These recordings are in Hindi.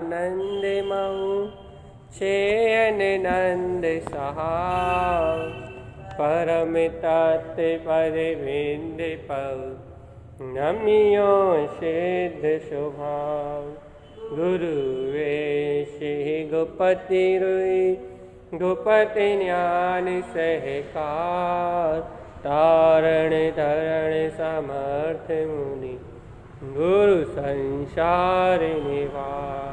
नंद महु शयन नंद सहाय परम तत्व पद विंद पव नमियो सिद्ध स्वभाव गुरु वेशि गुपति रुई गुपति ज्ञान सहकार तारण तरण समर्थ मुनि गुरु संसार निवार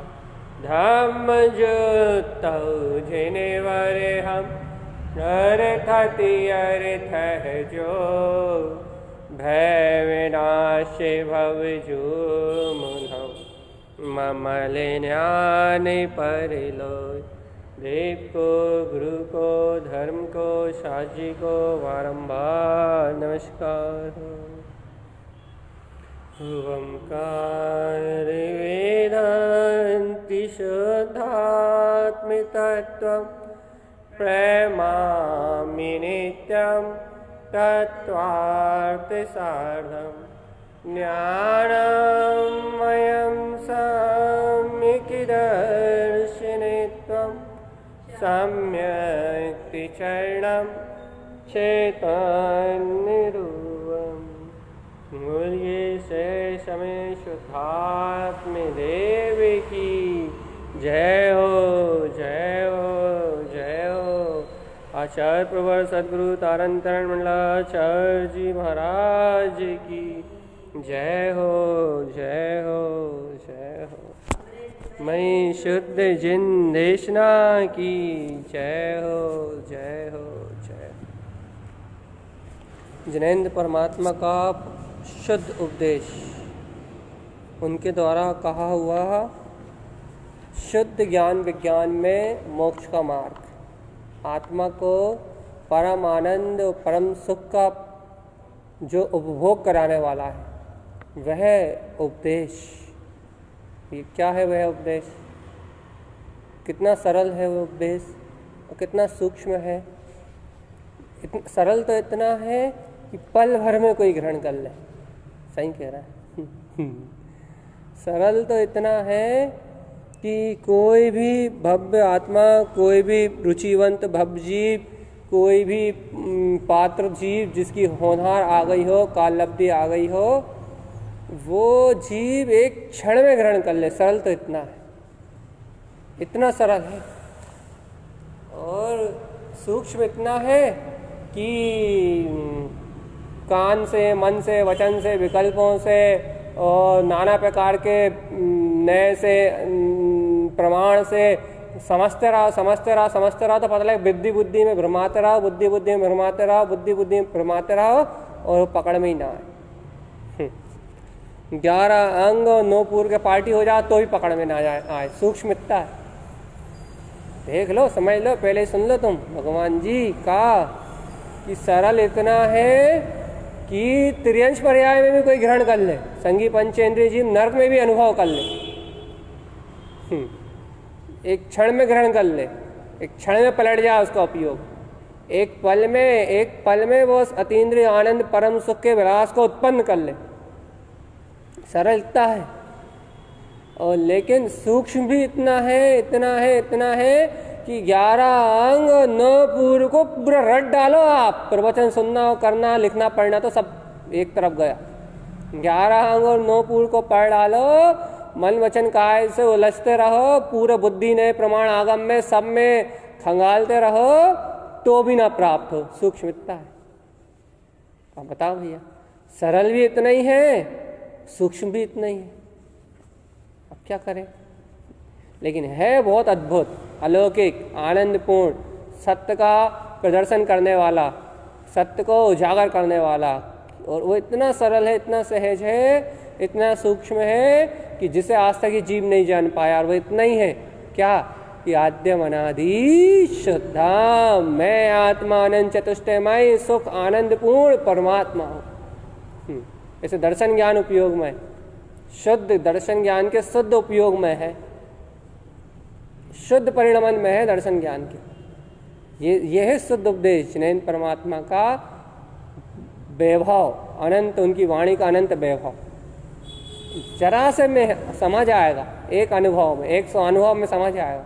धम्म जुत जिने वरे हम अर्थति अर्थ जो भय विनाश भव जो मुनौ ममल ज्ञान परिलोय देव को गुरु को धर्म को साजी को बारंबार नमस्कार ओंकार वेदांति शुद्धात्म तत्वं प्रेमामि नित्यं तत्त्वार्थ साधं ज्ञानमयं सम्यक् दर्शनित्वं सम्यक् चरणं चैतन्यरूपं मूल्ये से समय शुद्धात्म देव की जय हो जय हो जय हो। आचार्य प्रवर सद्गुरु तारण तरण मंडलाचार्य जी महाराज की जय हो जय हो जय हो। मैं शुद्ध जिन देशना की जय हो जय हो जय हो। जिनेंद्र परमात्मा का शुद्ध उपदेश उनके द्वारा कहा हुआ शुद्ध ज्ञान विज्ञान में मोक्ष का मार्ग, आत्मा को परम आनंद और परम सुख का जो उपभोग कराने वाला है वह उपदेश। ये क्या है वह उपदेश? कितना सरल है वह उपदेश और कितना सूक्ष्म है। सरल तो इतना है कि पल भर में कोई ग्रहण कर ले। सही कह रहा है। सरल तो इतना है कि कोई भी भव्य आत्मा, कोई भी रुचिवंत भव्य जीव, कोई भी पात्र जीव जिसकी होनहार आ गई हो, काललब्धि आ गई हो, वो जीव एक क्षण में ग्रहण कर ले। सरल तो इतना है, इतना सरल है। और सूक्ष्म इतना है कि कान से, मन से, वचन से, विकल्पों से और नाना प्रकार के नए से प्रमाण से समझते रहो तो पता लगे बुद्धि बुद्धि में भ्रमाते रहो, बुद्धि बुद्धि में भ्रमाते रहो, बुद्धि बुद्धि में भ्रमाते रहो और पकड़ में ही ना आए। 11 अंग और 9 पूर्व के पार्टी हो जाए तो भी पकड़ में ना आए। सूक्ष्मता है। देख लो, समझ लो, पहले सुन लो तुम। भगवान जी का कि सरल इतना है कि त्रियंश पर्याय में भी कोई ग्रहण कर ले, संगी पंचेंद्रिय जीव नरक में भी अनुभव कर ले, एक क्षण में ग्रहण कर ले, एक क्षण में पलट जाए उसका उपयोग। एक पल में वो अतीन्द्रिय आनंद परम सुख के विलास को उत्पन्न कर ले। सरलता है। और लेकिन सूक्ष्म भी इतना है कि 11 अंग 9 पूर्व को पूरा रट डालो आप। प्रवचन सुनना, करना, लिखना, पढ़ना तो सब एक तरफ गया। 11 अंग और 9 पूर्व को पढ़ डालो, मन वचन काय से उलझते रहो, पूरे बुद्धि ने प्रमाण आगम में सब में खंगालते रहो तो भी ना प्राप्त हो। सूक्ष्मता है। अब बताओ भैया, सरल भी इतना ही है, सूक्ष्म भी इतना ही है। अब क्या करें? लेकिन है बहुत अद्भुत, अलौकिक, आनंदपूर्ण, सत्य का प्रदर्शन करने वाला, सत्य को उजागर करने वाला। और वो इतना सरल है, इतना सहज है, इतना सूक्ष्म है कि जिसे आज तक ये जीव नहीं जान पाया। और वो इतना ही है क्या कि आद्यम अनादि शुद्धा मैं आत्मा अनंत चतुष्टयमय सुख आनंदपूर्ण परमात्मा हूँ। ऐसे दर्शन ज्ञान उपयोग में, शुद्ध दर्शन ज्ञान के शुद्ध उपयोग में है, शुद्ध परिणमन में है दर्शन ज्ञान के। ये है शुद्ध उपदेश, जिनेंद्र परमात्मा का वैभव, अनंत, उनकी वाणी का अनंत वैभव। जरा से में समझ आएगा, एक अनुभव में, एक स्वानुभव में समझ आएगा,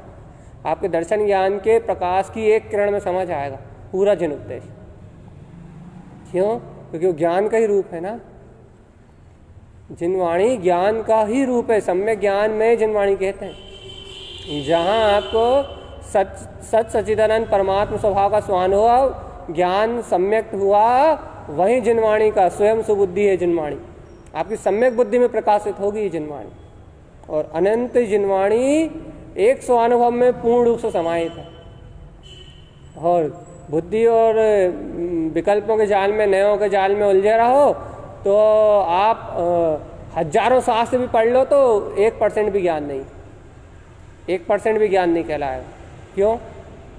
आपके दर्शन ज्ञान के प्रकाश की एक किरण में समझ आएगा पूरा जिन उपदेश। क्यों? क्योंकि वो ज्ञान का ही रूप है ना, जिनवाणी ज्ञान का ही रूप है। सम्यक ज्ञान में जिनवाणी कहते हैं। जहाँ आपको सच सच्चिदानंद परमात्मा स्वभाव का स्वानुभव ज्ञान सम्यक हुआ, वही जिनवाणी का स्वयं सुबुद्धि है जिनवाणी। आपकी सम्यक बुद्धि में प्रकाशित होगी जिनवाणी। और अनंत जिनवाणी एक स्वानुभव में पूर्ण रूप से समाहित है। और बुद्धि और विकल्पों के जाल में, नयों के जाल में उलझे रहो तो आप हजारों शास्त्र भी पढ़ लो तो 1% भी ज्ञान नहीं, 1% भी ज्ञान नहीं कहलाएगा। क्यों?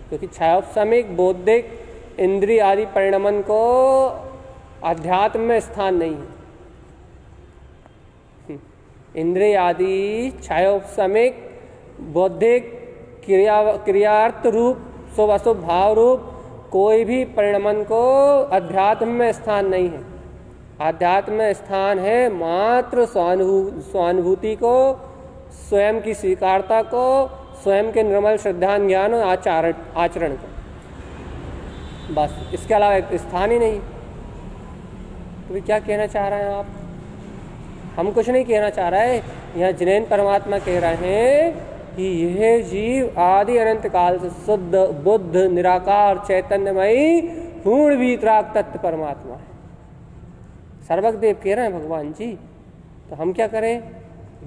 क्योंकि क्षयोपशमिक बौद्धिक इंद्रिय आदि परिणमन को अध्यात्म में स्थान नहीं है। इंद्रिय आदि क्षयोपशमिक बौद्धिक क्रियार्थ रूप शुभ अशुभ भाव रूप कोई भी परिणमन को अध्यात्म में स्थान नहीं है। अध्यात्म में स्थान है मात्र स्वानुभूति को, स्वयं की स्वीकारता को, स्वयं के निर्मल श्रद्धा ज्ञान और आचरण को, बस। इसके अलावा एक स्थान ही नहीं। तो क्या कहना चाह रहे हैं आप? हम कुछ नहीं कहना चाह रहे। यहाँ जिनेन परमात्मा कह रहे हैं कि यह जीव आदि अनंत काल से शुद्ध बुद्ध निराकार चैतन्यमयी पूर्ण वीतराग तत्व परमात्मा है। सर्वज्ञदेव कह रहे हैं भगवान जी। तो हम क्या करें?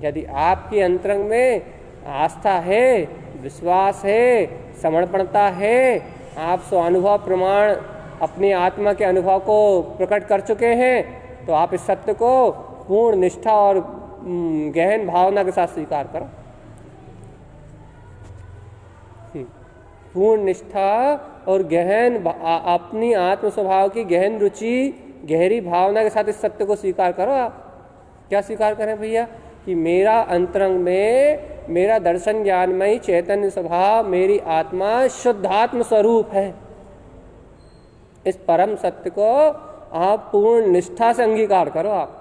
यदि आपके अंतरंग में आस्था है, विश्वास है, समर्पणता है, आप स्वानुभव प्रमाण अपनी आत्मा के अनुभव को प्रकट कर चुके हैं, तो आप इस सत्य को पूर्ण निष्ठा और गहन भावना के साथ स्वीकार करो। पूर्ण निष्ठा और गहन अपनी आत्म स्वभाव की गहन रुचि, गहरी भावना के साथ इस सत्य को स्वीकार करो। आप क्या स्वीकार करें भैया? कि मेरा अंतरंग में मेरा दर्शन ज्ञानमय चैतन्य स्वभाव, मेरी आत्मा शुद्धात्म स्वरूप है। इस परम सत्य को आप पूर्ण निष्ठा से अंगीकार करो। आप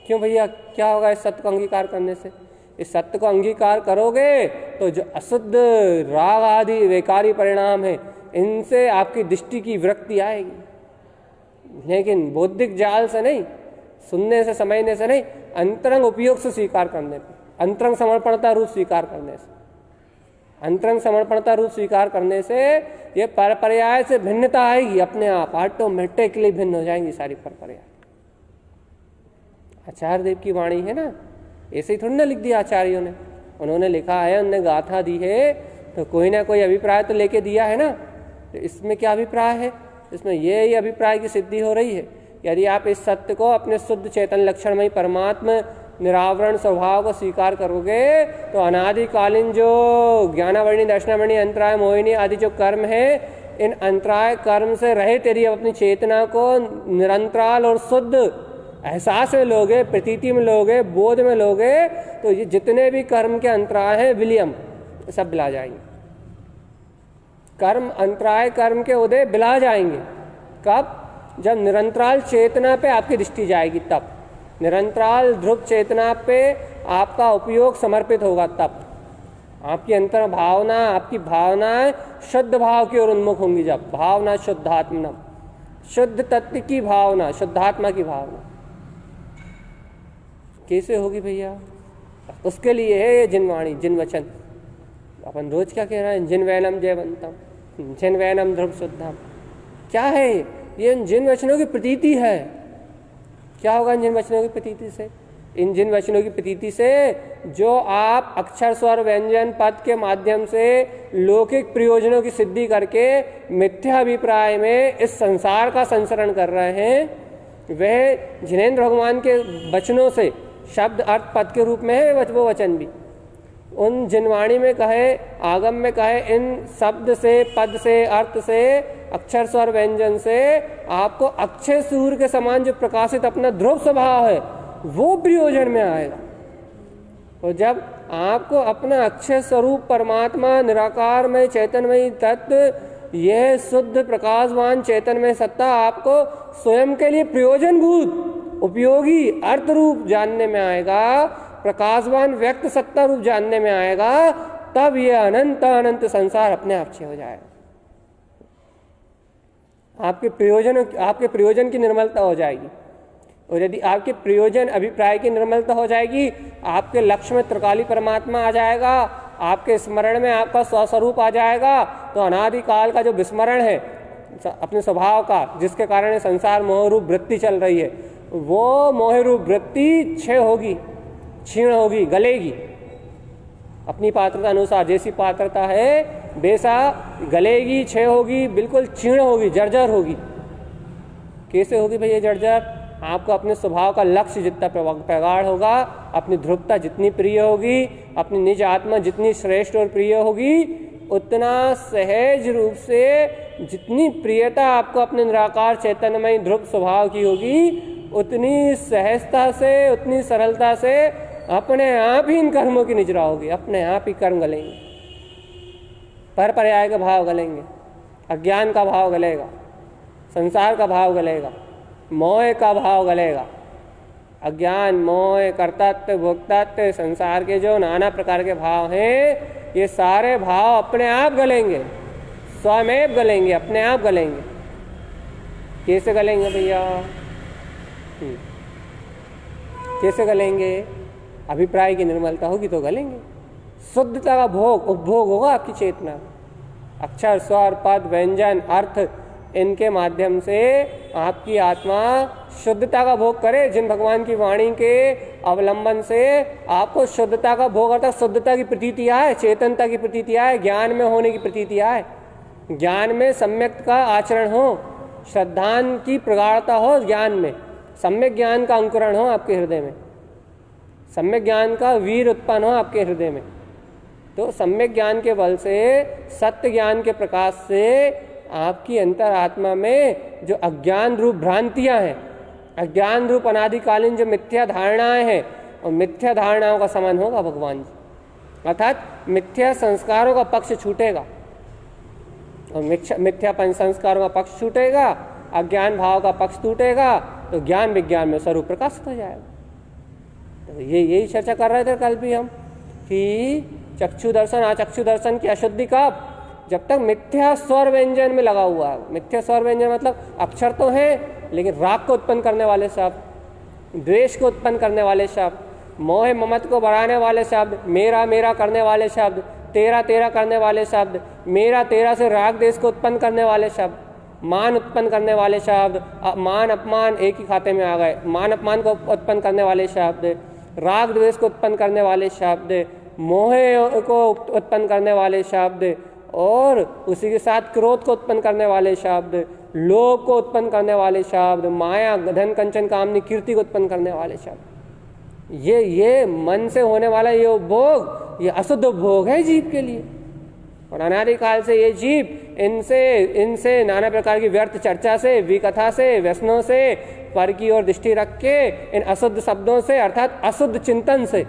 क्यों भैया? क्या होगा इस सत्य को अंगीकार करने से? इस सत्य को अंगीकार करोगे तो जो अशुद्ध राग आदि विकारी परिणाम है, इनसे आपकी दृष्टि की विरक्ति आएगी। लेकिन बौद्धिक जाल से नहीं, सुनने से समझने से नहीं, अंतरंग उपयोग से स्वीकार करने पे, अंतरंग समर्पणता रूप स्वीकार करने से, अंतरंग समर्पणता रूप स्वीकार करने से ये परपर्याय से भिन्नता आएगी। अपने आप ऑटोमेटिकली भिन्न हो जाएंगी सारी परपर्याय। आचार्य देव की वाणी है ना, ऐसे ही थोड़ी ना लिख दिया आचार्यों ने। उन्होंने लिखा है, उन्होंने गाथा दी है, तो कोई ना कोई अभिप्राय तो लेके दिया है ना। तो इसमें क्या अभिप्राय है? इसमें ये अभिप्राय की सिद्धि हो रही है, यदि आप इस सत्य को अपने शुद्ध चेतन लक्षणमय परमात्मा निरावरण स्वभाव को स्वीकार करोगे, तो अनादिकालीन जो ज्ञानावरणी, दर्शनावरणी, अंतराय, मोहिनी आदि जो कर्म है, इन अंतराय कर्म से रहित यदि अपनी चेतना को निरंतराल और शुद्ध एहसास में लोगे, प्रतीति में लोगे, बोध में लोगे, तो ये जितने भी कर्म के अंतराय हैं विलियम सब बिला जाएंगे। कर्म अंतराय कर्म के उदय बिला जाएंगे। कब? जब निरंतराल चेतना पे आपकी दृष्टि जाएगी, तब निरंतराल ध्रुव चेतना पे आपका उपयोग समर्पित होगा। तब आपकी अंतर भावना, आपकी भावनाएं शुद्ध भाव की ओर उन्मुख होंगी। जब भावना शुद्धात्मा, शुद्ध तत्व की भावना, शुद्धात्मा की भावना कैसे होगी भैया? उसके लिए है ये जिनवाणी, जिन वचन। अपन रोज क्या कह रहे हैं? जिन वैनम जयवंतम, जिन वैनम ध्रुव शुद्धम। क्या है ये? जिन वचनों की प्रतीति है। क्या होगा इन जिन वचनों की प्रतीति से? इन जिन वचनों की प्रतीति से जो आप अक्षर स्वर व्यंजन पद के माध्यम से लौकिक प्रयोजनों की सिद्धि करके मिथ्या अभिप्राय में इस संसार का संसरण कर रहे हैं, वह जिनेंद्र भगवान के वचनों से शब्द अर्थ पद के रूप में है। वो वचन भी उन जिनवाणी में कहे, आगम में कहे, इन शब्द से, पद से, अर्थ से, अक्षर स्वर व्यंजन से आपको अक्षय सूर्य के समान जो प्रकाशित अपना ध्रुव स्वभाव है वो प्रयोजन में आएगा। और जब आपको अपना अक्षय स्वरूप परमात्मा निराकार में चैतन्यमय तत्व, यह शुद्ध प्रकाशवान चैतन्यमय सत्ता आपको स्वयं के लिए प्रयोजनभूत उपयोगी अर्थ रूप जानने में आएगा, प्रकाशवान व्यक्त सत्ता रूप जानने में आएगा, तब ये अनंत अनंत संसार अपने आप क्षय हो जाएगा। आपके प्रयोजन की निर्मलता हो जाएगी। और यदि आपके प्रयोजन अभिप्राय की निर्मलता हो जाएगी, आपके लक्ष्य में त्रिकाली परमात्मा आ जाएगा, आपके स्मरण में आपका स्वस्वरूप आ जाएगा, तो अनादिकाल का जो विस्मरण है अपने स्वभाव का, जिसके कारण संसार मोहरूप वृत्ति चल रही है, वो मोहरूप वृत्ति क्षय होगी, क्षीण होगी, गलेगी। अपनी पात्रता अनुसार जैसी पात्रता है वैसा गलेगी, क्षय होगी, बिल्कुल क्षीण होगी, जर्जर होगी। कैसे होगी भैया जर्जर? आपको अपने स्वभाव का लक्ष्य जितना प्रगाढ़ होगा, अपनी ध्रुवता जितनी प्रिय होगी, अपनी निज आत्मा जितनी श्रेष्ठ और प्रिय होगी, उतना सहज रूप से जितनी प्रियता आपको अपने निराकार चैतन्यमय ध्रुव स्वभाव की होगी, उतनी सहजता से, उतनी सरलता से अपने आप ही इन कर्मों की निजरा होगी, अपने आप ही कर्म गलेंगे, पर पर्याय का भाव गलेंगे, अज्ञान का भाव गलेगा, संसार का भाव गलेगा, मोह का भाव गलेगा। अज्ञान, मोह, कर्तृत्व, भोक्तृत्व, संसार के जो नाना प्रकार के भाव हैं, ये सारे भाव अपने आप गलेंगे, स्वयं गलेंगे, अपने आप गलेंगे। कैसे गलेंगे भैया? कैसे गलेंगे? अभिप्राय की निर्मलता होगी तो गलेंगे। शुद्धता का भोग, उपभोग होगा आपकी चेतना, अक्षर, स्वर, पद, व्यंजन, अर्थ, इनके माध्यम से आपकी आत्मा शुद्धता का भोग करे। जिन भगवान की वाणी के अवलंबन से आपको शुद्धता का भोग, अर्थात शुद्धता की प्रतीति आए, चेतनता की प्रतीति आए, ज्ञान में होने की प्रतीति आए, ज्ञान में सम्यक का आचरण हो, श्रद्धान की प्रगाढ़ता हो, ज्ञान में सम्यक ज्ञान का अंकुरण हो आपके हृदय में, सम्यक ज्ञान का वीर उत्पन्न हो आपके हृदय में। तो सम्यक ज्ञान के बल से, सत्य ज्ञान के प्रकाश से आपकी अंतरात्मा में जो अज्ञान रूप भ्रांतियां हैं, अज्ञान रूप अनादिकालीन जो मिथ्या धारणाएं हैं, और मिथ्या धारणाओं का समान होगा भगवान जी, अर्थात मिथ्या संस्कारों का पक्ष छूटेगा, और मिथ्या पंच संस्कारों का पक्ष छूटेगा, अज्ञान भाव का पक्ष टूटेगा, तो ज्ञान विज्ञान में स्वरूप प्रकाशित हो जाएगा। तो यही चर्चा कर रहे थे कल भी हम कि चक्षु दर्शन, अचक्षु दर्शन की अशुद्धि कब? जब तक मिथ्या स्वर व्यंजन में लगा हुआ है। मिथ्या स्वर व्यंजन मतलब अक्षर तो हैं, लेकिन राग को उत्पन्न करने वाले शब्द, द्वेष को उत्पन्न करने वाले शब्द, मोह ममत को बढ़ाने वाले शब्द, मेरा मेरा करने वाले शब्द, तेरा तेरा करने वाले शब्द, मेरा तेरा से राग देश को उत्पन्न करने वाले शब्द, मान उत्पन्न करने वाले शब्द, मान अपमान एक ही खाते में आ गए, मान अपमान को उत्पन्न करने वाले शब्द, राग द्वेष को उत्पन्न करने वाले शब्द, मोह को उत्पन्न करने वाले शब्द, और उसी के साथ क्रोध को उत्पन्न करने वाले शब्द, लोभ को उत्पन्न करने वाले शब्द, माया, धन, कंचन, कामनी, कीर्ति को उत्पन्न करने वाले शब्द, ये मन से होने वाला ये उपभोग, ये अशुद्ध उपभोग है जीव के लिए। और अनादिकाल से ये जीव इनसे नाना प्रकार की व्यर्थ चर्चा से, विकथा से, व्यसनों से, पर की ओर दृष्टि रख के, इन अशुद्ध शब्दों से, अर्थात अशुद्ध चिंतन से,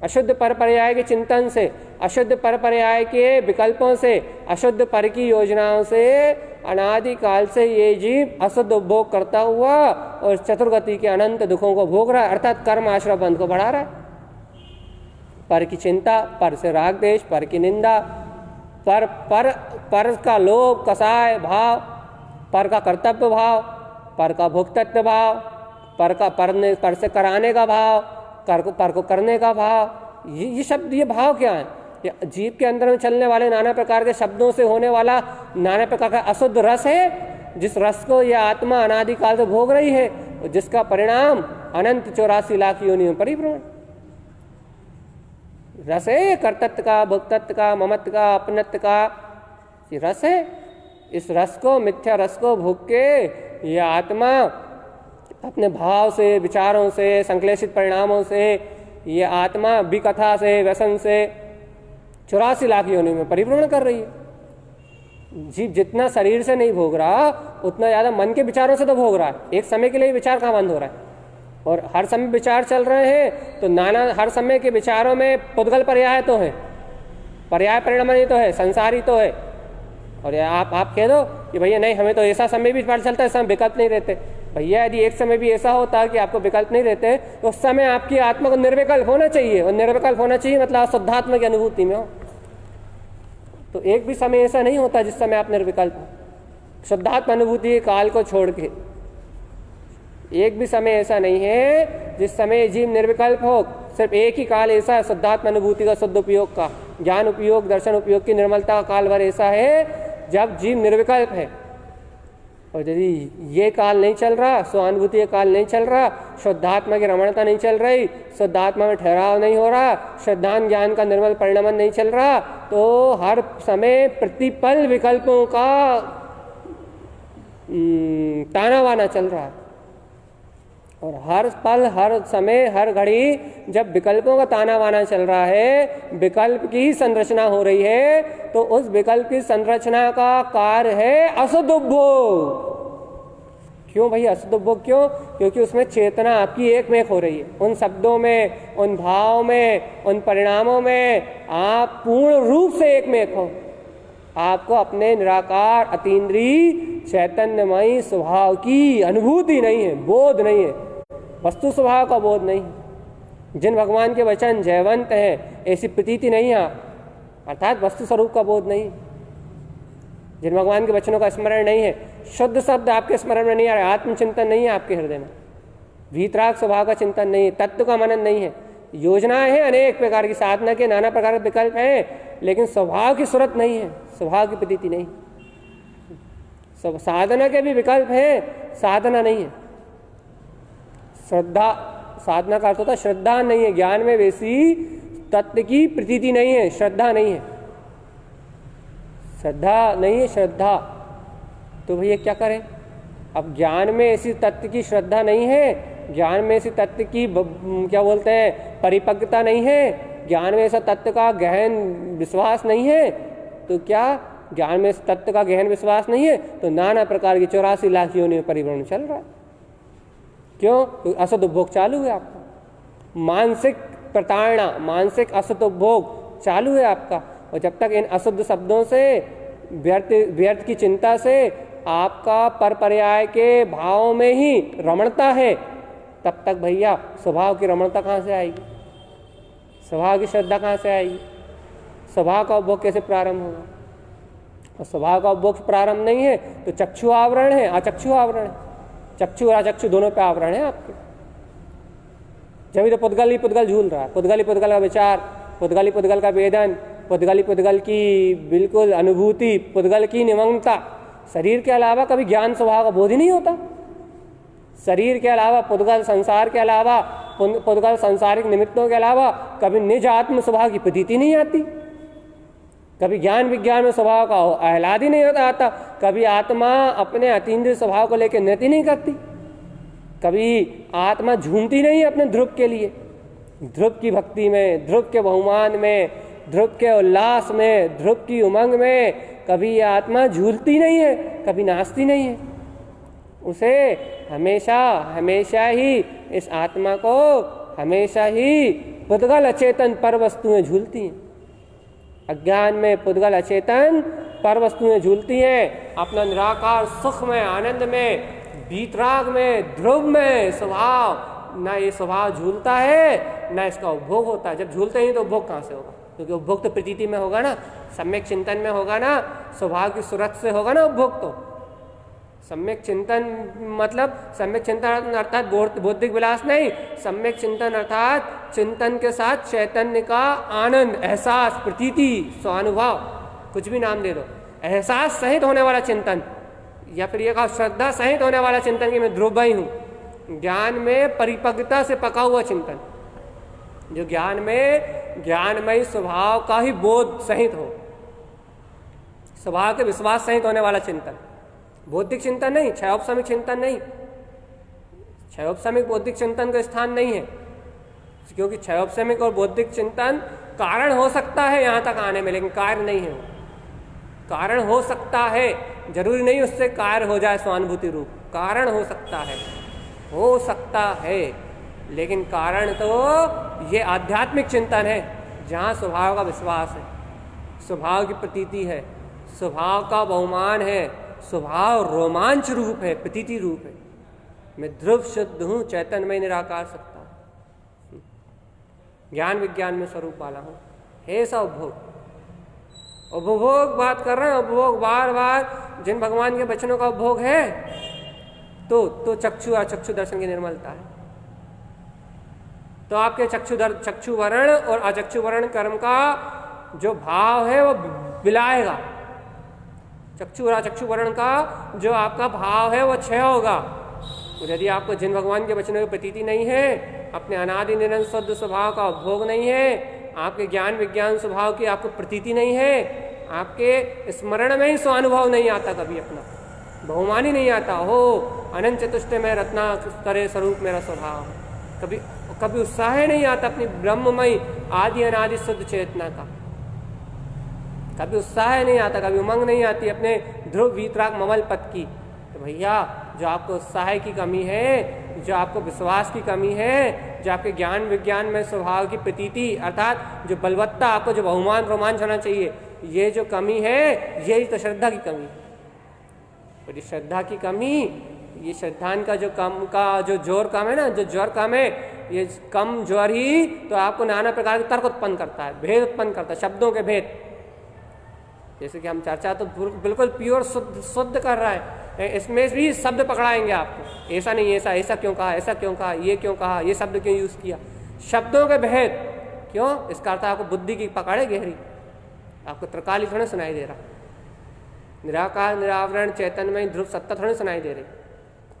अशुद्ध पर पर्याय के चिंतन से, अशुद्ध पर पर्याय के विकल्पों से, अशुद्ध पर की योजनाओं से अनादिकाल से ये जीव अशुद्ध उपभोग करता हुआ और चतुर्गति के अनंत दुखों को भोग रहा है, अर्थात कर्म आश्रय बंध को बढ़ा रहा है। पर की चिंता, पर से राग देश, पर की निंदा, पर का लोभ, कसाय भाव, पर का कर्तव्य भाव, पर का भोक्तृत्व भाव, पर से कराने का भाव, पर को करने का भाव, ये शब्द, ये भाव क्या है? ये जीव के अंदर में चलने वाले नाना प्रकार के शब्दों से होने वाला नाना प्रकार का अशुद्ध रस है, जिस रस को यह आत्मा अनादिकाल से भोग रही है, और जिसका परिणाम अनंत 84 लाख योनियों में परिभ्रमण। रस है कर्तृत्व का, भोक्तृत्व का, ममत्व का, अपनत्व का, ये रस है। इस रस को, मिथ्या रस को भोग के यह आत्मा अपने भाव से, विचारों से, संश्लेषित परिणामों से, ये आत्मा विकथा से, व्यसन से 84 लाख योनियों में परिभ्रमण कर रही है। जीव जितना शरीर से नहीं भोग रहा, उतना ज़्यादा मन के विचारों से तो भोग रहा है। एक समय के लिए विचार कहाँ बंद हो रहा है, और हर समय विचार चल रहे हैं, तो नाना हर समय के विचारों में पुद्गल पर्याय तो है, पर्याय परिणाम नहीं तो है, संसारी तो है। और आप कह दो कि भैया नहीं, हमें तो ऐसा समय भी पता चलता है, ऐसा विकल्प नहीं रहते, भैया यदि एक समय भी ऐसा होता कि आपको विकल्प नहीं रहते तो उस समय आपकी आत्मा को निर्विकल्प होना चाहिए, और निर्विकल्प होना चाहिए मतलब आप शुद्धात्मा की अनुभूति में हो। तो एक भी समय ऐसा नहीं होता जिस समय आप निर्विकल्प हो। शुद्धात्मा अनुभूति के काल को छोड़ के एक भी समय ऐसा नहीं है जिस समय जीव निर्विकल्प हो। सिर्फ एक ही काल ऐसा है शुद्धात्मा अनुभूति का शुद्ध उपयोग का, ज्ञान उपयोग, दर्शन उपयोग की निर्मलता का काल भर ऐसा है जब जीव निर्विकल्प है। और यदि ये काल नहीं चल रहा, स्वानुभूति का काल नहीं चल रहा, शुद्धात्मा की रमणता नहीं चल रही, शुद्धात्मा में ठहराव नहीं हो रहा, शुद्धांत ज्ञान का निर्मल परिणमन नहीं चल रहा, तो हर समय प्रतिपल विकल्पों का ताना बाना चल रहा है। और हर पल, हर समय, हर घड़ी जब विकल्पों का ताना बाना चल रहा है, विकल्प की संरचना हो रही है, तो उस विकल्प की संरचना का कार्य है अशुद्ध उपभोग। क्यों भैया अशुद्ध उपभोग? क्यों? क्योंकि उसमें चेतना आपकी एक में एक हो रही है। उन शब्दों में, उन भाव में, उन परिणामों में आप पूर्ण रूप से एक में एक हो। आपको अपने निराकार अतीन्द्रिय चैतन्यमयी स्वभाव की अनुभूति नहीं है, बोध नहीं है, वस्तु स्वभाव का बोध नहीं। जिन भगवान के वचन जयवंत हैं ऐसी प्रतीति नहीं है, अर्थात वस्तु स्वरूप का बोध नहीं। जिन भगवान के वचनों का स्मरण नहीं है, शुद्ध शब्द आपके स्मरण में नहीं आ रहा, आत्मचिंतन नहीं है आपके हृदय में, वीतराग स्वभाव का चिंतन नहीं है, तत्व का मनन नहीं है। योजनाएं हैं अनेक प्रकार की, साधना के नाना प्रकार के विकल्प हैं, लेकिन स्वभाव की सूरत नहीं है, स्वभाव की प्रतीति नहीं। सब साधना के भी विकल्प हैं, साधना नहीं है। श्रद्धा, साधना का अर्थ होता है श्रद्धा नहीं है, ज्ञान में वैसी तत्व की प्रतीति नहीं है, श्रद्धा नहीं है, श्रद्धा नहीं है, श्रद्धा। तो भैया क्या करें? अब ज्ञान में ऐसी तत्व की श्रद्धा नहीं है, ज्ञान में ऐसी तत्व की क्या बोलते हैं परिपक्वता नहीं है, ज्ञान में ऐसा तत्व का गहन विश्वास नहीं है, तो क्या ज्ञान में तत्व का गहन विश्वास नहीं है तो नाना प्रकार की 84 लाख योनियों में परिभ्रमण चल रहा है। क्यों? तो अशुद्ध उपभोग चालू है आपका, मानसिक प्रताड़ना, मानसिक अशुद्ध उपभोग चालू है आपका। और जब तक इन अशुद्ध शब्दों से, व्यर्थ की चिंता से आपका पर पर्याय के भाव में ही रमणता है, तब तक भैया स्वभाव की रमणता कहाँ से आएगी? स्वभाव की श्रद्धा कहाँ से आएगी? स्वभाव का उपभोग कैसे प्रारंभ होगा? और स्वभाव का उपभोग प्रारंभ नहीं है तो चक्षु आवरण है, अचक्षु आवरण है, चक्षु और अचक्षु दोनों पे आवरण है आपके। जब तो पुद्गल ही पुद्गल झूल रहा है, पुद्गल ही पुद्गल का विचार, पुद्गल ही पुद्गल का वेदन, पुद्गल ही पुद्गल की बिल्कुल अनुभूति, पुद्गल की निमग्नता। शरीर के अलावा कभी ज्ञान स्वभाव का बोध ही नहीं होता। शरीर के अलावा, पुद्गल संसार के अलावा, पुद्गल सांसारिक निमित्तों के अलावा कभी निज आत्म स्वभाव की प्रतीति नहीं आती, कभी ज्ञान विज्ञान में स्वभाव का आह्लाद ही नहीं होता आता, कभी आत्मा अपने अतीन्द्रिय स्वभाव को लेकर नृत्य नहीं करती, कभी आत्मा झूमती नहीं अपने ध्रुव के लिए, ध्रुव की भक्ति में, ध्रुव के बहुमान में, ध्रुव के उल्लास में, ध्रुव की उमंग में कभी ये आत्मा झूलती नहीं है, कभी नाचती नहीं है। उसे हमेशा हमेशा ही, इस आत्मा को हमेशा ही पुद्गल अचेतन पर वस्तुएं झूलती हैं। अज्ञान में पुद्गल अचेतन पर वस्तुएं झूलती हैं, अपना निराकार सुख में, आनंद में, वीतराग में, ध्रुव में स्वभाव, ना ये स्वभाव झूलता है ना इसका उपभोग होता है। जब झूलते ही तो उपभोग कहाँ से होगा? क्योंकि उपभोग तो प्रतीति में होगा ना, सम्यक चिंतन में होगा ना, स्वभाव की सूरत से होगा ना उपभोग। तो सम्यक चिंतन मतलब, सम्यक चिंतन अर्थात बौद्धिक विलास नहीं, सम्यक चिंतन अर्थात चिंतन के साथ चैतन्य का आनंद, एहसास, प्रतीति, स्वानुभव, कुछ भी नाम दे दो, एहसास सहित होने वाला चिंतन, या फिर यह श्रद्धा सहित होने वाला चिंतन कि मैं ध्रुव ही हूँ। ज्ञान में परिपक्वता से पका हुआ चिंतन, जो ज्ञान में ज्ञानमय स्वभाव का ही बोध सहित हो, स्वभाव के विश्वास सहित होने वाला चिंतन, बौद्धिक चिंतन नहीं, क्षयोपशमिक चिंतन नहीं। क्षयोपशमिक बौद्धिक चिंतन का स्थान नहीं है, क्योंकि क्षयोपशमिक और बौद्धिक चिंतन कारण हो सकता है यहाँ तक आने में, लेकिन कार्य नहीं है। कारण हो सकता है, जरूरी नहीं उससे कार्य हो जाए स्वानुभूति रूप, कारण हो सकता है, लेकिन कारण तो ये आध्यात्मिक चिंतन है, जहाँ स्वभाव का विश्वास है, स्वभाव की प्रतीति है, स्वभाव का बहुमान है, स्वभाव रोमांच रूप है, प्रतीति रूप है। मैं ध्रुव शुद्ध हूं, चैतन्यमय निराकार सत्ता, ज्ञान विज्ञान में स्वरूप वाला हूं। हे सा उपभोग, उपभोग बात कर रहे हैं, उपभोग बार बार जिन भगवान के वचनों का उपभोग है तो चक्षु और चक्षु दर्शन की निर्मलता है। तो आपके चक्षु वर्ण और अचक्षु वर्ण कर्म का जो भाव है वो बिलाएगा, चक्षु और अचक्षु वर्ण का जो आपका भाव है वो क्षय होगा। यदि आपको जिन भगवान के वचनों की प्रतीति नहीं है, अपने अनादि निरंतर शुद्ध स्वभाव का उपभोग नहीं है, आपके ज्ञान विज्ञान स्वभाव की आपको प्रतीति नहीं है, आपके स्मरण में ही स्वानुभव नहीं आता, कभी अपना बहुमानी नहीं आता हो, अनंत चतुष्टय में रत्ना करे स्वरूप मेरा स्वभाव, कभी उत्साह नहीं आता अपनी ब्रह्ममयी आदि अनादि शुद्ध चेतना का, कभी उत्साह नहीं आता, कभी उमंग नहीं आती अपने ध्रुव वीतराग ममल पद की। तो भैया जो आपको उत्साह की कमी है, जो आपको विश्वास की कमी है, जो आपके ज्ञान विज्ञान में स्वभाव की प्रतीति अर्थात जो बलवत्ता, आपको जो बहुमान रोमांच होना चाहिए, ये जो कमी है यही तो श्रद्धा की कमी। और ये श्रद्धा की कमी, ये श्रद्धान का जो जोर कम है ना, जो जोर कम है, ये कम जोर ही तो आपको नाना प्रकार के तर्क उत्पन्न करता है, भेद उत्पन्न करता है, शब्दों के भेद। जैसे कि हम चर्चा तो बिल्कुल प्योर शुद्ध कर रहा है, इसमें भी शब्द पकड़ाएंगे आपको, ऐसा नहीं, ऐसा क्यों कहा, ऐसा क्यों कहा, ये क्यों कहा, ये शब्द क्यों यूज किया, शब्दों के भेद क्यों। इसका अर्थ आपको बुद्धि की पकड़े गहरी, आपको त्रिकाली थोड़े सुनाई दे रहा, निराकार निरावरण चैतन्यमय ध्रुव सत्ता थोड़े सुनाई दे रही,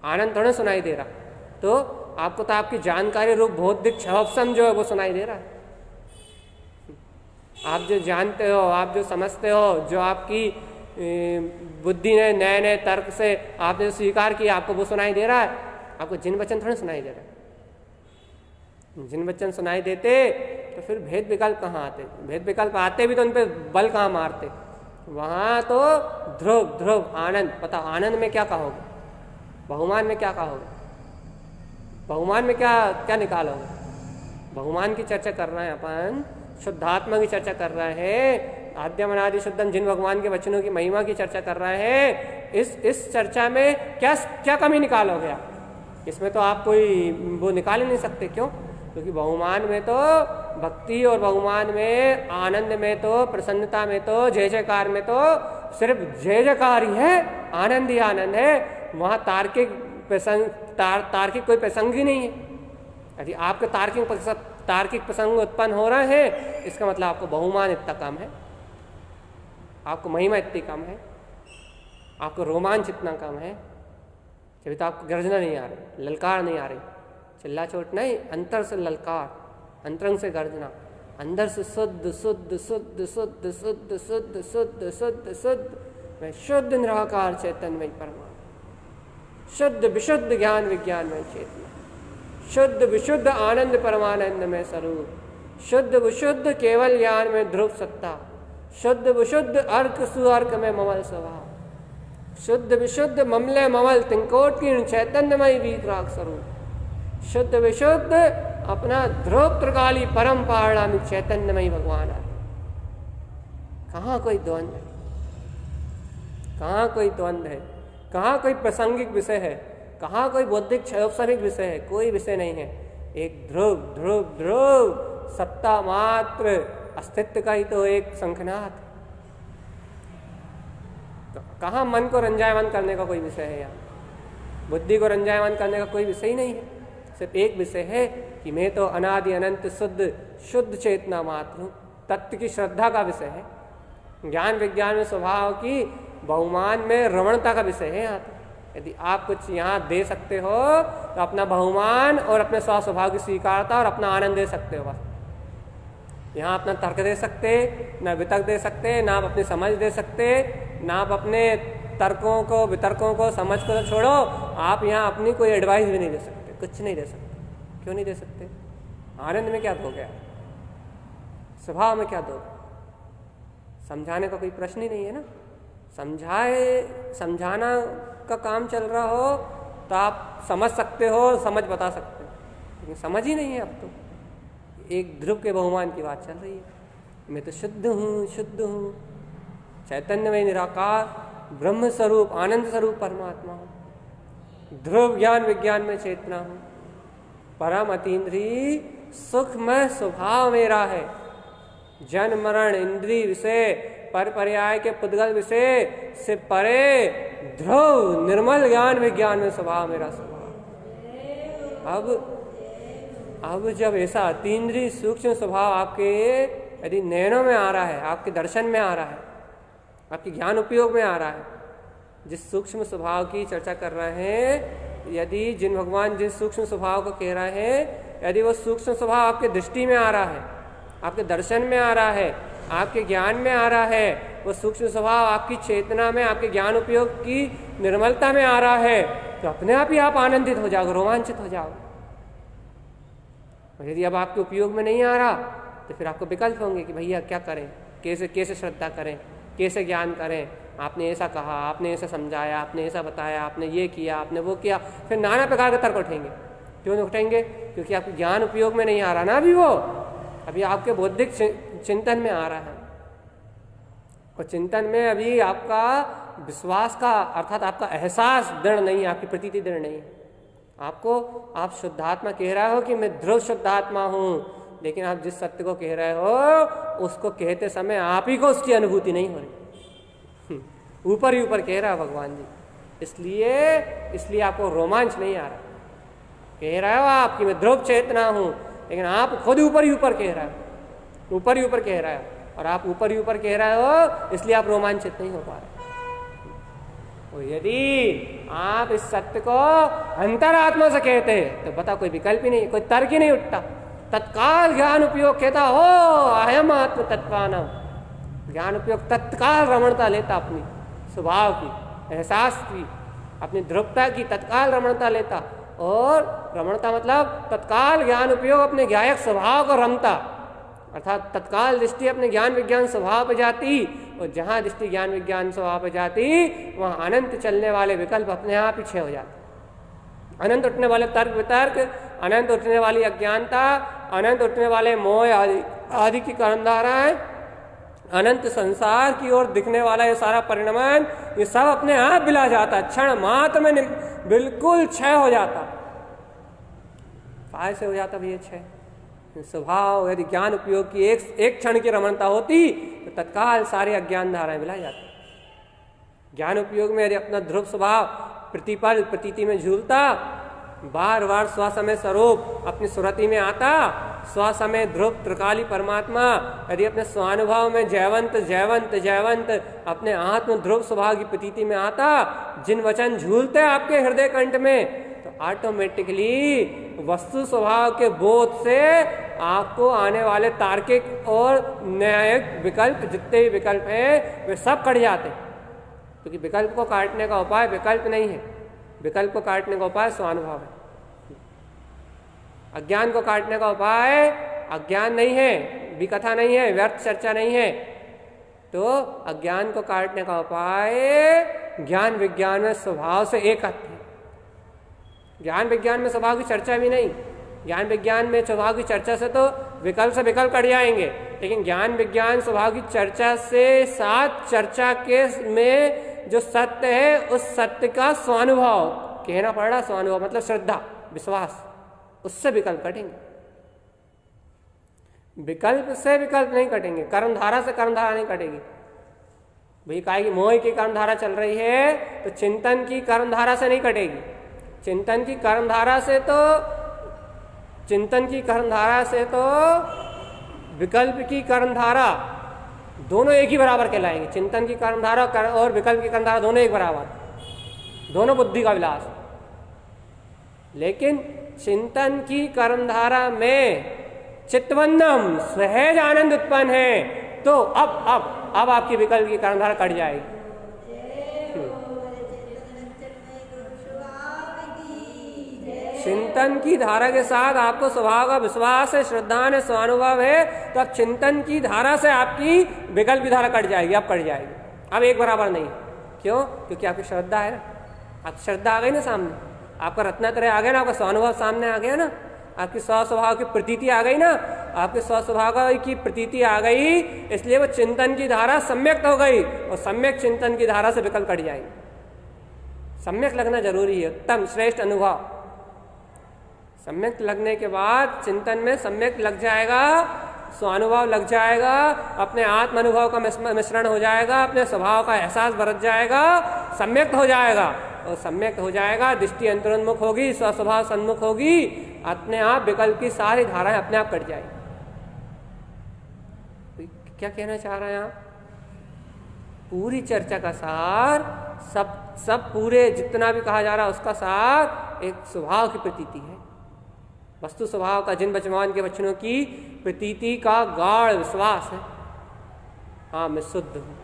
आनंद थोड़े सुनाई दे रहा। तो आपको तो आपकी जानकारी रूप बौद्धिक छवपसम जो है वो सुनाई दे रहा है। आप जो जानते हो, आप जो समझते हो, जो आपकी बुद्धि ने नए नए तर्क से आपने स्वीकार किया, आपको वो सुनाई दे रहा है। आपको जिन वचन थोड़े सुनाई दे रहे, जिन वचन सुनाई देते तो फिर भेद विकल्प कहाँ आते, भेद विकल्प आते भी तो उन पर बल कहाँ मारते। वहाँ तो ध्रुव ध्रुव आनंद, पता आनंद में क्या कहोगे, बहुमान में क्या कहोगे, बहुमान में क्या निकालोगे। बहुमान की चर्चा कर रहे हैं अपन, शुद्धात्मा की चर्चा कर रहे हैं, आद्यम अनादि शुद्धम जिन भगवान के वचनों की महिमा की चर्चा कर रहे हैं। इस चर्चा में क्या कमी निकालोगे आप, इसमें तो आप कोई वो निकाल ही नहीं सकते। क्यों? क्योंकि बहुमान में तो भक्ति और बहुमान में आनंद में तो प्रसन्नता में तो जय जयकार में तो सिर्फ जय जयकार ही है, आनंद ही आनंद है। वहाँ तार्किक कोई प्रसंग ही नहीं है। यदि आपके तार्किक प्रसंग उत्पन्न हो रहे हैं, इसका मतलब आपको बहुमान इतना कम है, आपको महिमा इतनी कम है, आपको रोमांच इतना कम है। जब तो आपको गर्जना नहीं आ रही, ललकार नहीं आ रही, चिल्ला चोट नहीं, अंतर से ललकार, अंतरंग से गर्जना, अंदर से शुद्ध शुद्ध शुद्ध शुद्ध शुद्ध शुद्ध शुद्ध शुद्ध शुद्ध मैं शुद्ध निराकार चैतन्यमय परमात्मा, शुद्ध विशुद्ध ज्ञान विज्ञान में चेतना, शुद्ध विशुद्ध आनंद परमानंद में स्वरूप, शुद्ध विशुद्ध केवल ज्ञान में ध्रुव सत्ता, शुद्ध विशुद्ध अर्क सुअर्क में ममल स्वभाव, शुद्ध विशुद्ध ममले ममल तिंकोटकीर्ण चैतन्यमय वीतराग स्वरूप, शुद्ध विशुद्ध अपना ध्रुव त्रिकाली परम पारणामिक चैतन्यमय भगवान आते। कहाँ कोई द्वंद्व है, कहाँ कोई द्वंद्व है, कहाँ कोई प्रासंगिक विषय है, कहाँ कोई बौद्धिक क्षयोपसमिक विषय है, कोई विषय नहीं है। एक ध्रुव ध्रुव ध्रुव सत्ता मात्र अस्तित्व का ही तो एक शंखनाद। तो कहाँ मन को रंजायमान करने का कोई विषय है, यहाँ बुद्धि को रंजायमान करने का कोई विषय ही नहीं है। सिर्फ एक विषय है कि मैं तो अनादि अनंत शुद्ध चेतना मात्र हूँ। तत्व की श्रद्धा का विषय है, ज्ञान विज्ञान में स्वभाव की बहुमान में रमणता का विषय है। यहाँ यदि आप कुछ यहाँ दे सकते हो तो अपना बहुमान और अपने स्वभाव की स्वीकारता और अपना आनंद दे सकते हो। बस यहाँ अपना तर्क दे सकते, ना वितर्क दे सकते, ना आप अपनी समझ दे सकते, ना आप अपने तर्कों को वितर्कों को समझ को तो छोड़ो, आप यहाँ अपनी कोई एडवाइस भी नहीं दे सकते, कुछ नहीं दे सकते। क्यों नहीं दे सकते? आनंद में क्या दोगे, स्वभाव में क्या दोगे? समझाने का कोई प्रश्न ही नहीं है ना। समझाना का काम चल रहा हो तो आप समझ सकते हो, समझ बता सकते हो, लेकिन समझ ही नहीं है। अब तो एक ध्रुव के बहुमान की बात चल रही है। मैं तो शुद्ध हूँ, चैतन्य में निराकार ब्रह्म स्वरूप आनंद स्वरूप परमात्मा हूँ। ध्रुव ज्ञान विज्ञान में चेतना हूं, परम अतीन्द्रिय सुखमय स्वभाव मेरा है, जन मरण इंद्रिय विषय पर पर्याय के पुद्गल विषय से परे ध्रुव निर्मल ज्ञान विज्ञान में स्वभाव मेरा स्वभाव। अब जब ऐसा अतीन्द्रिय सूक्ष्म स्वभाव आपके यदि नयनों में आ रहा है, आपके दर्शन में आ रहा है, आपके ज्ञान उपयोग में आ रहा है, जिस सूक्ष्म स्वभाव की चर्चा कर रहे हैं, यदि जिन भगवान जिस सूक्ष्म स्वभाव को कह रहे हैं, यदि वो सूक्ष्म स्वभाव आपके दृष्टि में आ रहा है, आपके दर्शन में आ रहा है, आपके ज्ञान में आ रहा है, वो सूक्ष्म स्वभाव आपकी चेतना में, आपके ज्ञान उपयोग की निर्मलता में आ रहा है, तो अपने आप ही आप आनंदित हो जाओगे, रोमांचित हो जाओगे। और यदि अब आपके उपयोग में नहीं आ रहा तो फिर आपको विकल्प होंगे कि भैया क्या करें, कैसे कैसे श्रद्धा करें, कैसे ज्ञान करें, आपने ऐसा कहा, आपने ऐसा समझाया, आपने ऐसा बताया, आपने ये किया, आपने वो किया, फिर नाना प्रकार के तर्क उठेंगे। क्यों उठेंगे? क्योंकि आपके ज्ञान उपयोग में नहीं आ रहा ना अभी, वो अभी आपके बौद्धिक चिंतन में आ रहा है, और चिंतन में अभी आपका विश्वास का अर्थात आपका एहसास दृढ़ नहीं है, आपकी प्रतीति दृढ़ नहीं है। आपको आप शुद्धात्मा कह रहे हो कि मैं ध्रुव शुद्धात्मा हूं, लेकिन आप जिस सत्य को कह रहे हो उसको कहते समय आप ही को उसकी अनुभूति नहीं हो रही, ऊपर ही ऊपर कह रहा है भगवान जी, इसलिए आपको रोमांच नहीं आ रहा। कह रहे हो आप कि मैं ध्रुव चेतना हूं, लेकिन आप खुद ऊपर ही ऊपर कह रहे हो, ऊपर ही ऊपर कह रहे हो, और आप ऊपर ही ऊपर कह रहे हो इसलिए आप रोमांचित नहीं हो पा रहे। और यदि आप इस सत्य को अंतरात्मा से कहते हैं तो बता कोई विकल्प ही नहीं, कोई तर्क ही नहीं उठता, तत्काल ज्ञान उपयोग कहता हो अहम आत्म तत्वानम, ज्ञान उपयोग तत्काल रमणता लेता, अपनी स्वभाव की, एहसास की, अपनी ध्रुवता की तत्काल रमणता लेता। और रमणता मतलब तत्काल ज्ञान उपयोग अपने ज्ञायक स्वभाव को रमता, अर्थात तत्काल दृष्टि अपने ज्ञान विज्ञान स्वभाव पर जाती, और जहां दृष्टि ज्ञान विज्ञान स्वभाव पर जाती वहां अनंत चलने वाले विकल्प अपने आप ही क्षय हो जाते। अनंत उठने वाले तर्क वितर्क, अनंत उठने वाली अज्ञानता, अनंत उठने वाले मोह आदि की कर्मधाराएं, अनंत संसार की ओर दिखने वाला ये सारा परिणमन, ये सब अपने आप बिला जाता, क्षण मात्र में बिल्कुल क्षय हो जाता। काय से हो जाता भैया क्षय? स्वभाव यदि ज्ञान उपयोग की एक क्षण की रमणता होती तो तत्काल सारे अज्ञान धाराएं बिला जाती। ज्ञान उपयोग में यदि अपना ध्रुव स्वभाव प्रतिपल प्रतीति में झूलता, बार बार स्वसमय स्वरूप अपनी सुरति में आता, स्वसमय ध्रुव त्रिकाली परमात्मा यदि अपने स्वानुभव में जयवंत जयवंत जयवंत अपने आत्म ध्रुव स्वभाव की प्रतीति में आता, जिन वचन झूलते आपके हृदय कंठ में, तो ऑटोमेटिकली वस्तु स्वभाव के बोध से आपको आने वाले तार्किक और न्यायिक विकल्प, जितने भी विकल्प हैं वे सब कट जाते, क्योंकि विकल्प को काटने का उपाय विकल्प नहीं है, विकल्प को काटने का उपाय स्वानुभव है। अज्ञान को काटने का उपाय अज्ञान नहीं है, विकथा नहीं है, व्यर्थ चर्चा नहीं है, तो अज्ञान को काटने का उपाय ज्ञान विज्ञान में स्वभाव से एक है। ज्ञान विज्ञान में स्वभाव की चर्चा भी नहीं, ज्ञान विज्ञान में स्वभाव की चर्चा से तो विकल्प से विकल्प कट जाएंगे, लेकिन ज्ञान विज्ञान स्वभाव की चर्चा से साथ चर्चा के में जो सत्य है उस सत्य का स्वानुभव कहना पड़ रहा, स्वानुभव मतलब श्रद्धा विश्वास, उससे विकल्प कटेंगे। विकल्प से विकल्प नहीं कटेंगे, कर्मधारा से कर्मधारा नहीं कटेगी। भाई कहेगी मोह की कर्मधारा चल रही है तो चिंतन की कर्मधारा से नहीं कटेगी, चिंतन की कर्मधारा से तो विकल्प की कर्मधारा दोनों एक ही बराबर कहलाएंगे। चिंतन की कर्मधारा और विकल्प की कर्मधारा दोनों एक बराबर, दोनों बुद्धि का विलास। लेकिन चिंतन की कर्मधारा में चित्तवंदम सहज आनंद उत्पन्न है, तो अब आपकी विकल्प की कर्मधारा कट जाएगी। चिंतन की धारा के साथ आपको स्वभाव का विश्वास है, श्रद्धा है, स्वानुभव है, तो अब चिंतन की धारा से आपकी विकल्प की धारा कट जाएगी, अब कट जाएगी, अब एक बराबर नहीं। क्यों? क्योंकि आपकी श्रद्धा है, आपकी श्रद्धा आ गई ना सामने, आपका रत्नात्रय आ गया ना, आपका स्वानुभव सामने आ गया ना, आपकी स्वस्वभाव की प्रतीति आ गई ना, आपके स्वस्वभाव की प्रतीति आ गई, इसलिए वो चिंतन की धारा सम्यक्त हो गई, और सम्यक चिंतन की धारा से विकल्प कट जाएगी। सम्यक लगना जरूरी है, उत्तम श्रेष्ठ अनुभव। सम्यक लगने के बाद चिंतन में सम्यक लग जाएगा, स्वानुभव लग जाएगा, अपने आत्म अनुभव का मिश्रण हो जाएगा, अपने स्वभाव का एहसास बरत जाएगा, सम्यक हो जाएगा। और सम्यक हो जाएगा, दृष्टि अंतरोन्मुख होगी, स्वस्वभाव सन्मुख होगी, अपने आप विकल्प की सारी धाराएं अपने आप कट जाएगी। क्या कहना चाह रहे हैं आप? पूरी चर्चा का सार, सब पूरे जितना भी कहा जा रहा है उसका सार एक स्वभाव की प्रतीति है, वस्तु स्वभाव का, जिन भगवान के वचनों की प्रतीति का गाढ़ विश्वास है। हाँ, मैं शुद्ध हूँ,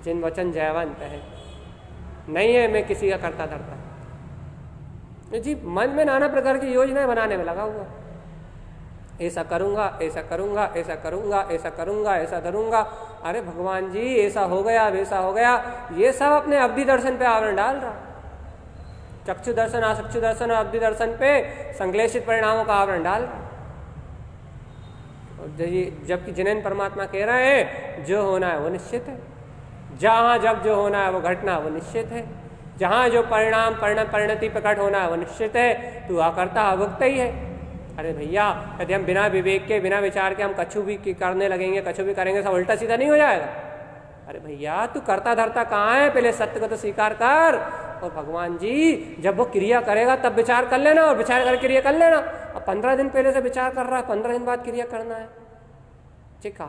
जिन वचन जयवंत है, नहीं है मैं किसी का करता धरता। जी मन में नाना प्रकार की योजनाएं बनाने में लगा हुआ, ऐसा करूंगा, ऐसा करूंगा, ऐसा करूंगा, ऐसा करूंगा, ऐसा धरूंगा। अरे भगवान जी, ऐसा हो गया, वैसा हो गया, ये सब अपने अवधि दर्शन पे आवरण डाल रहा। चक्षु दर्शन, आचक्षु दर्शन और अवधि दर्शन पे संश्लेषित परिणामों का आवरण डाल रहा। जबकि जिनेन परमात्मा कह रहे हैं जो होना है वो निश्चित है, जहां जब जो होना है वो घटना वो निश्चित है, जहां जो परिणाम परिणति प्रकट होना है वो निश्चित है, तू आकर्ता अभुक्ता ही है। अरे भैया, यदि हम बिना विवेक के, बिना विचार के हम कछु भी करने लगेंगे, कछु भी करेंगे, सब उल्टा सीधा नहीं हो जाएगा? अरे भैया, तू करता धरता कहाँ है? पहले सत्य को तो स्वीकार कर। और भगवान जी जब वो क्रिया करेगा तब विचार कर लेना, और विचार कर क्रिया कर लेना। अब 15 दिन पहले से विचार कर रहा है, 15 दिन बाद क्रिया करना है, ठीक है?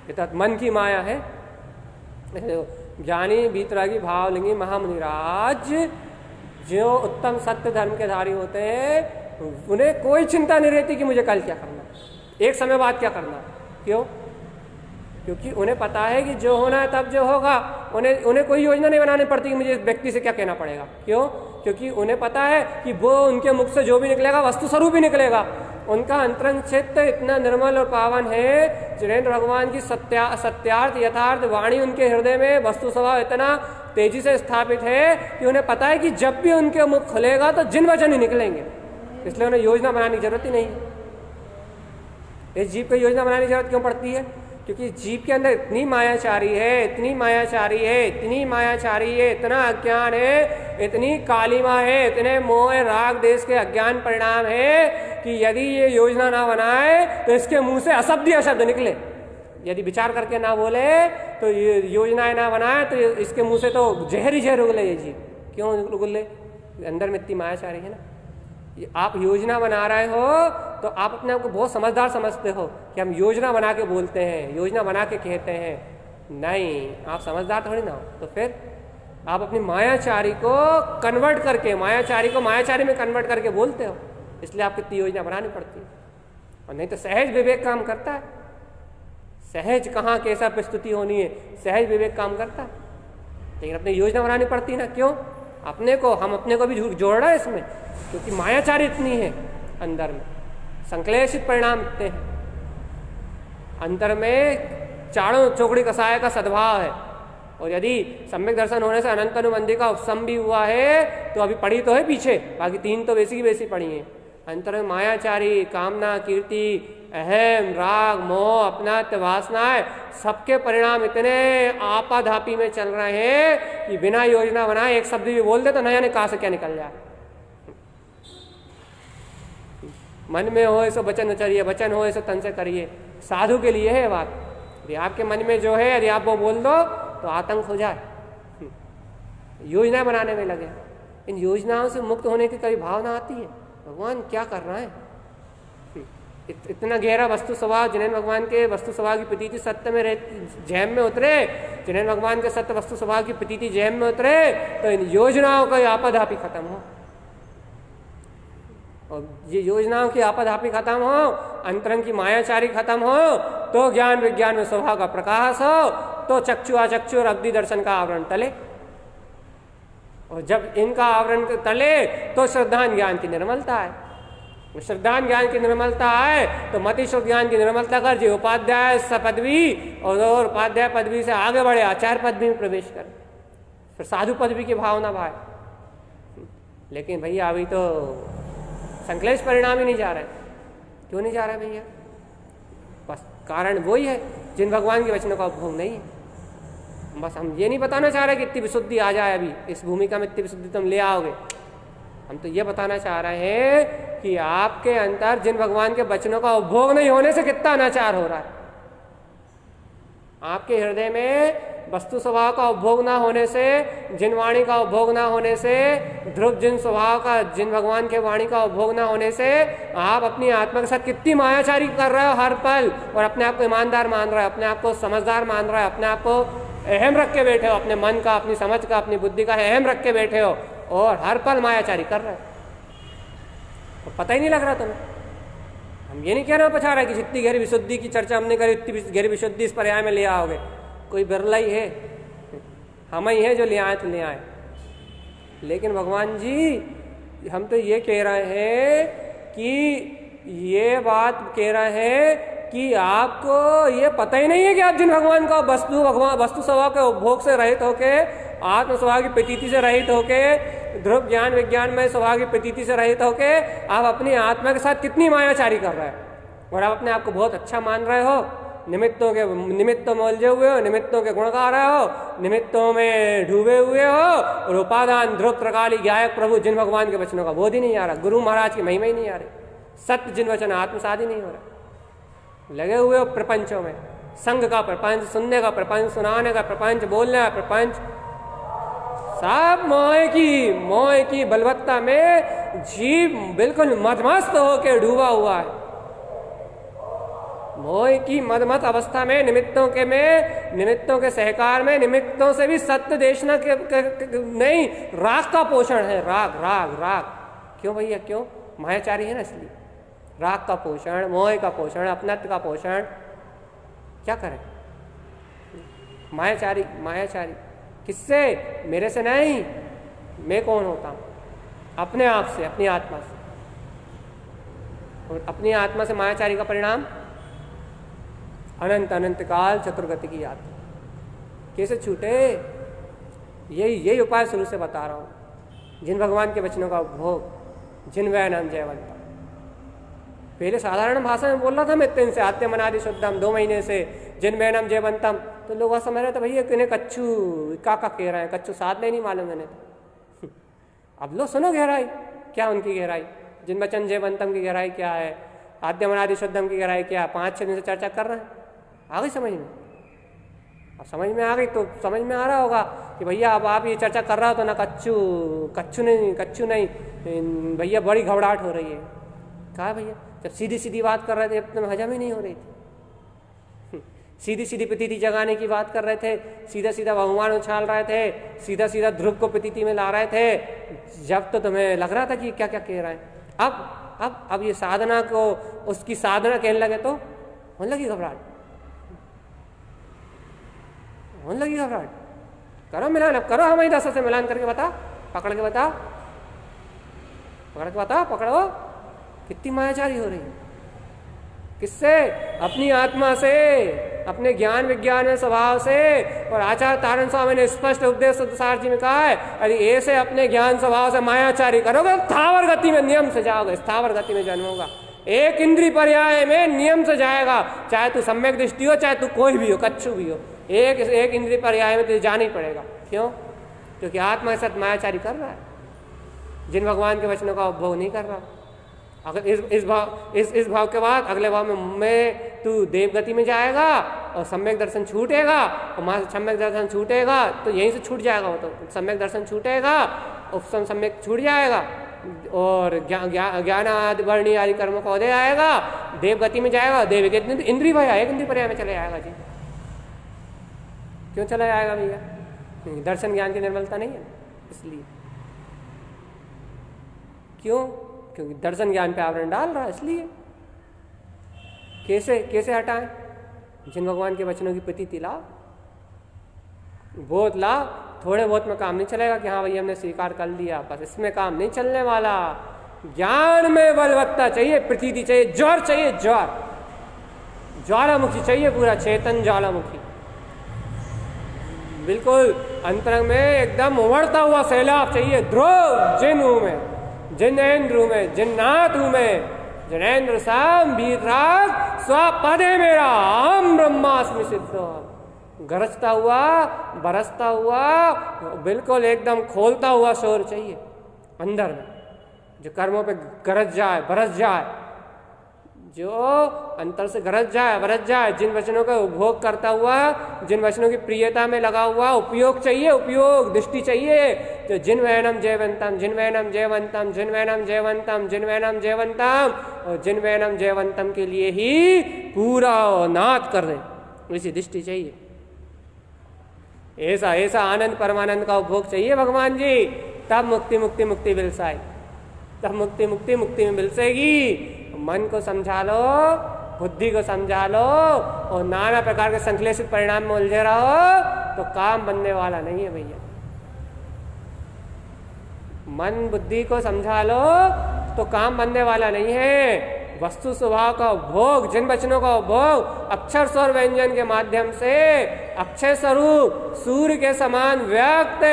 ये तो मन की माया है। ज्ञानी बीतरागी भावलिंगी महामुनिराज जो उत्तम सत्य धर्म के धारी होते हैं, उन्हें कोई चिंता नहीं रहती कि मुझे कल क्या करना, एक समय बाद क्या करना। क्यों? क्योंकि उन्हें पता है कि जो होना है तब जो होगा। उन्हें कोई योजना नहीं बनानी पड़ती कि मुझे इस व्यक्ति से क्या कहना पड़ेगा। क्यों? क्योंकि उन्हें पता है कि वो उनके मुख से जो भी निकलेगा वस्तु स्वरूप ही निकलेगा। उनका अंतरंग क्षेत्र इतना निर्मल और पावन है, जिनेन्द्र भगवान की सत्यार्थ यथार्थ वाणी उनके हृदय में वस्तु स्वभाव इतना तेजी से स्थापित है कि उन्हें पता है कि जब भी उनके मुख खुलेगा तो जिन वचन ही निकलेंगे। इसलिए उन्हें योजना बनाने की जरूरत ही नहीं है। इस जीव को योजना बनाने की जरूरत क्यों पड़ती है? क्योंकि जीव के अंदर इतनी मायाचारी है, इतनी मायाचारी है, इतनी मायाचारी है, इतना अज्ञान है, इतनी कालिमा है, इतने मोह राग देश के अज्ञान परिणाम है कि यदि ये योजना ना बनाए तो इसके मुंह से अशब्द अशब्द निकले। यदि विचार करके ना बोले तो ये योजनाएं ना बनाए तो इसके मुंह से तो जहर ही जहर उगले ये जीव। क्यों उगले? अंदर में इतनी मायाचारी है ना। आप योजना बना रहे हो तो आप अपने आप को बहुत समझदार समझते हो कि हम योजना बना के बोलते हैं, योजना बना के कहते हैं। नहीं, आप समझदार थोड़ी ना हो। तो फिर आप अपनी मायाचारी को कन्वर्ट करके, मायाचारी को मायाचारी में कन्वर्ट करके बोलते हो, इसलिए आपको इतनी योजना बनानी पड़ती है। और नहीं तो सहज विवेक काम करता है। सहज कहाँ कैसा प्रस्तुति होनी है, सहज विवेक काम करता है। लेकिन अपनी योजना बनानी पड़ती है ना। क्यों? अपने को, हम अपने को भी जोड़ रहे हैं इसमें, क्योंकि मायाचारी इतनी है अंदर में, संश्लेषित परिणाम इतने हैं अंतर में। चारों चौकड़ी कसाय का सद्भाव है। और यदि सम्यक दर्शन होने से अनंत अनुबंधी का उपशम भी हुआ है तो अभी पड़ी तो है पीछे, बाकी 3 तो वैसी की वैसी पड़ी है। अंतर में मायाचारी, कामना, कीर्ति, अहम, राग, मोह, अपना वासनाएं, सबके परिणाम इतने आपाधापी में चल रहे हैं कि बिना योजना बनाए एक शब्द भी बोल दे तो नया ने कहां से क्या निकल जाए। मन में हो ऐसा वचन उचरिए, वचन हो ऐसा तन से करिए। साधु के लिए है बात। यदि आपके मन में जो है, यदि आप वो बोल दो तो आतंक हो जाए। योजना बनाने में लगे। इन योजनाओं से मुक्त होने की कभी भावना आती है, भगवान क्या कर रहा है। इतना गहरा वस्तु स्वभाव, जिनेन्द्र भगवान के वस्तु स्वभाव की प्रतीति सत्य में जैम में उतरे, जिनेन्द्र भगवान के सत्य वस्तु स्वभाव की प्रतीति जैम में उतरे तो इन योजनाओं का आपाधापी खत्म हो। और ये योजनाओं की आपाधापी खत्म हो, अंतरंग की मायाचारी खत्म हो, तो ज्ञान विज्ञान में स्वभाव का प्रकाश हो, तो चक्षु अचक्षु और अवधि दर्शन का आवरण टले। और जब इनका आवरण टले तो श्रद्धान ज्ञान की निर्मलता है। श्रद्धान ज्ञान की निर्मलता है तो मति शुद्ध ज्ञान की निर्मलता कर जी उपाध्याय पदवी और उपाध्याय पदवी से आगे बढ़े, आचार्य पदवी में प्रवेश कर, फिर साधु पदवी की भावना भाई। लेकिन भैया अभी तो संश्लेष परिणाम ही नहीं जा रहे। क्यों नहीं जा रहा भैया? बस कारण वही है, जिन भगवान के वचनों का उपभोग नहीं है। बस हम ये नहीं बताना चाह रहे कि इतनी विशुद्धि आ जाए, अभी इस भूमिका में इतनी विशुद्धि तुम ले आओगे। हम तो ये बताना चाह रहे हैं कि आपके अंदर जिन भगवान के वचनों का उपभोग नहीं होने से कितना अनाचार हो रहा है। आपके हृदय में वस्तु स्वभाव का उपभोग ना होने से, जिन वाणी का उपभोग ना होने से, ध्रुव जिन स्वभाव का, जिन भगवान के वाणी का उपभोग ना होने से आप अपनी आत्मा के साथ कितनी मायाचारी कर रहे हो हर पल, और अपने आप को ईमानदार मान रहे हो, अपने आप को समझदार मान रहे हो, अपने आप को अहम रख के बैठे हो, अपने मन का, अपनी समझ का, अपनी बुद्धि का अहम रख के बैठे हो और हर पल मायाचारी कर रहे हो, तो पता ही नहीं लग रहा तुम्हें। हम ये नहीं कहना पछा रहे कि जितनी गहरी विशुद्धि की चर्चा हमने करी उतनी गहरी विशुद्धि इस पर्याय में ले आओगे, कोई बिरला ही है, हम ही है जो ले आए तो ले आए। लेकिन भगवान जी हम तो ये कह रहे हैं कि ये बात कह रहे हैं कि आपको ये पता ही नहीं है कि आप जिन भगवान का वस्तु स्वभाव के उपभोग से रहित होके, आत्म स्वभाव की प्रतीति से रहित होके, ध्रुव ज्ञान विज्ञान में स्वभाव की प्रतीति से रहित होके आप अपनी आत्मा के साथ कितनी मायाचारी कर रहे हैं, और आप अपने आप को बहुत अच्छा मान रहे हो, निमित्तों में उलझे हुए हो, निमित्तों के गुण गा रहे हो, निमित्तों में डूबे हुए हो, और उपादान ध्रुव त्रकाली गायक प्रभु जिन भगवान के वचनों का बोध ही नहीं आ रहा, गुरु महाराज की महिमा ही नहीं आ रही, सत्य जिन वचन आत्मसात ही नहीं हो रहा, लगे हुए हो प्रपंचों में, संग का प्रपंच, सुनने का प्रपंच, सुनाने का प्रपंच, बोलने का प्रपंच, सब मोह की बलवत्ता में जीव बिल्कुल मदमस्त होकर डूबा हुआ है। मोह की मदमत अवस्था में, निमित्तों के सहकार में, निमित्तों से भी सत्य देशना के नहीं, राग का पोषण है, राग। क्यों भैया, क्यों? मायाचारी है ना, इसलिए राग का पोषण, मोह का पोषण, अपनत्व का पोषण। क्या करें? मायाचारी किससे? मेरे से नहीं। मैं कौन होता हूं? अपने आप से, अपनी आत्मा से। और अपनी आत्मा से मायाचारी का परिणाम अनंत काल चतुर्गति की यात्रा। कैसे छूटे? यही उपाय शुरू से बता रहा हूं। जिन भगवान के वचनों का उपभोग, जिन वै नाम जयवंता। पहले साधारण भाषा में बोल रहा था मैं इतने से, आद्यम अनादि शुद्धम, 2 महीने से, जिन वै नाम जयवंतम, तो लोग समझ रहे थे भैया किन्हें कच्चू का कह रहे हैं, कच्चू साध नहीं मालूम मैंने तो। अब लो सुनो गहराई, क्या उनकी गहराई, जिन वचन जयवंतम की गहराई क्या है, आद्यम अनादि शुद्धम की गहराई क्या, 5-6 दिन से चर्चा कर रहे हैं। आ गई समझ में? अब समझ में आ गई तो समझ में आ रहा होगा कि भैया अब आप ये चर्चा कर रहा हो तो ना कच्चू नहीं भैया, बड़ी घबराहट हो रही है। कहा भैया, जब सीधी बात कर रहे थे अब तो हजम ही नहीं हो रही थी। सीधी प्रतीति जगाने की बात कर रहे थे, सीधा भगवान उछाल रहे थे, सीधा ध्रुव को प्रतीति में ला रहे थे, जब तो तुम्हें लग रहा था कि क्या क्या कह रहे हैं। अब ये साधना को, उसकी साधना कहने लगे तो होने लगी घबराहट। करो मिलान, अब करो हमारी दशा से मिलान करके बता, पकड़ के बता, पकड़ो कितनी मायाचारी हो रही है। किससे? अपनी आत्मा से, अपने ज्ञान विज्ञान में स्वभाव से। और आचार्य तारण स्वामी ने स्पष्ट उपदेश शुद्धसार जी में कहा है, अरे ऐसे अपने ज्ञान स्वभाव से मायाचारी करोगे स्थावर गति में नियम से जाओगे, स्थावर गति में जन्म होगा। एक इंद्रिय पर्याय में नियम से जाएगा, चाहे तू सम्यक दृष्टि हो, चाहे तू कोई भी हो, कच्छु भी हो, एक इंद्रिय पर्याय में तुझे जाना ही पड़ेगा। क्यों? क्योंकि आत्मा के साथ मायाचारी कर रहा है, जिन भगवान के वचनों का उपभोग नहीं कर रहा। अगर इस भाव के बाद अगले भाव में तू देव गति में जाएगा और सम्यक दर्शन छूटेगा, और वहां से सम्यक दर्शन छूटेगा तो यहीं से छूट जाएगा। वो तो सम्यक दर्शन छूटेगा, उपसम सम्यक छूट जाएगा, और ज्ञान आदि वर्णी आदि कर्मों का उदय आएगा, देव गति में जाएगा, देव इंद्रिय भया एक इंद्रिय पर्याय में चले जाएगा। जी क्यों चला जाएगा भैया? दर्शन ज्ञान की निर्मलता नहीं है इसलिए। क्यों? क्योंकि दर्शन ज्ञान पे आवरण डाल रहा है, इसलिए। कैसे हटाएं? जिन भगवान के वचनों की प्रतीति ला, बोध ला। थोड़े बहुत में काम नहीं चलेगा कि हाँ भैया हमने स्वीकार कर लिया, बस इसमें काम नहीं चलने वाला। ज्ञान में बलवत्ता चाहिए, प्रतीति चाहिए, ज्वार चाहिए, ज्वालामुखी चाहिए, पूरा चेतन ज्वालामुखी, बिल्कुल अंतरंग में एकदम उमड़ता हुआ सैलाब चाहिए। ध्रुव जिन हूं मैं, जिनेन्द्र हूं मैं, जिन्नाथ हूं मैं, जनेन्द्र साम वीरराग स्वपदे मेरा, हम ब्रह्मास्मि सिद्धो। गरजता हुआ, बरसता हुआ, बिल्कुल एकदम खोलता हुआ शोर चाहिए अंदर में, जो कर्मों पे गरज जाए, बरस जाए, जो अंतर से गरज जाए, बरस जाए, जिन वचनों का उपभोग करता हुआ, जिन वचनों की प्रियता में लगा हुआ, उपयोग चाहिए, उपयोग दृष्टि चाहिए, जो जिन्वैनम जयवंतम, जिन्वैनम जयवंतम, जिन्वैनम जयवंतम, जिन्वैनम जयवंतम, और जिन्वैनम जयवंतम के लिए ही पूरा नाद कर दे, ऐसी दृष्टि चाहिए। ऐसा ऐसा आनंद परमानंद का उपभोग चाहिए भगवान जी, तब मुक्ति मुक्ति मुक्ति बिलसाए, तब मुक्ति मुक्ति मुक्ति में बिलसेगी। मन को समझा लो, बुद्धि को समझा लो, और नाना प्रकार के संश्लेषित परिणाम में उलझे रहो तो काम बनने वाला नहीं है भैया। मन बुद्धि को समझा लो तो काम बनने वाला नहीं है। वस्तु स्वभाव का उपभोग, जिन वचनों का उपभोग अक्षर स्वर व्यंजन के माध्यम से अक्षय स्वरूप सूर्य के समान व्यक्त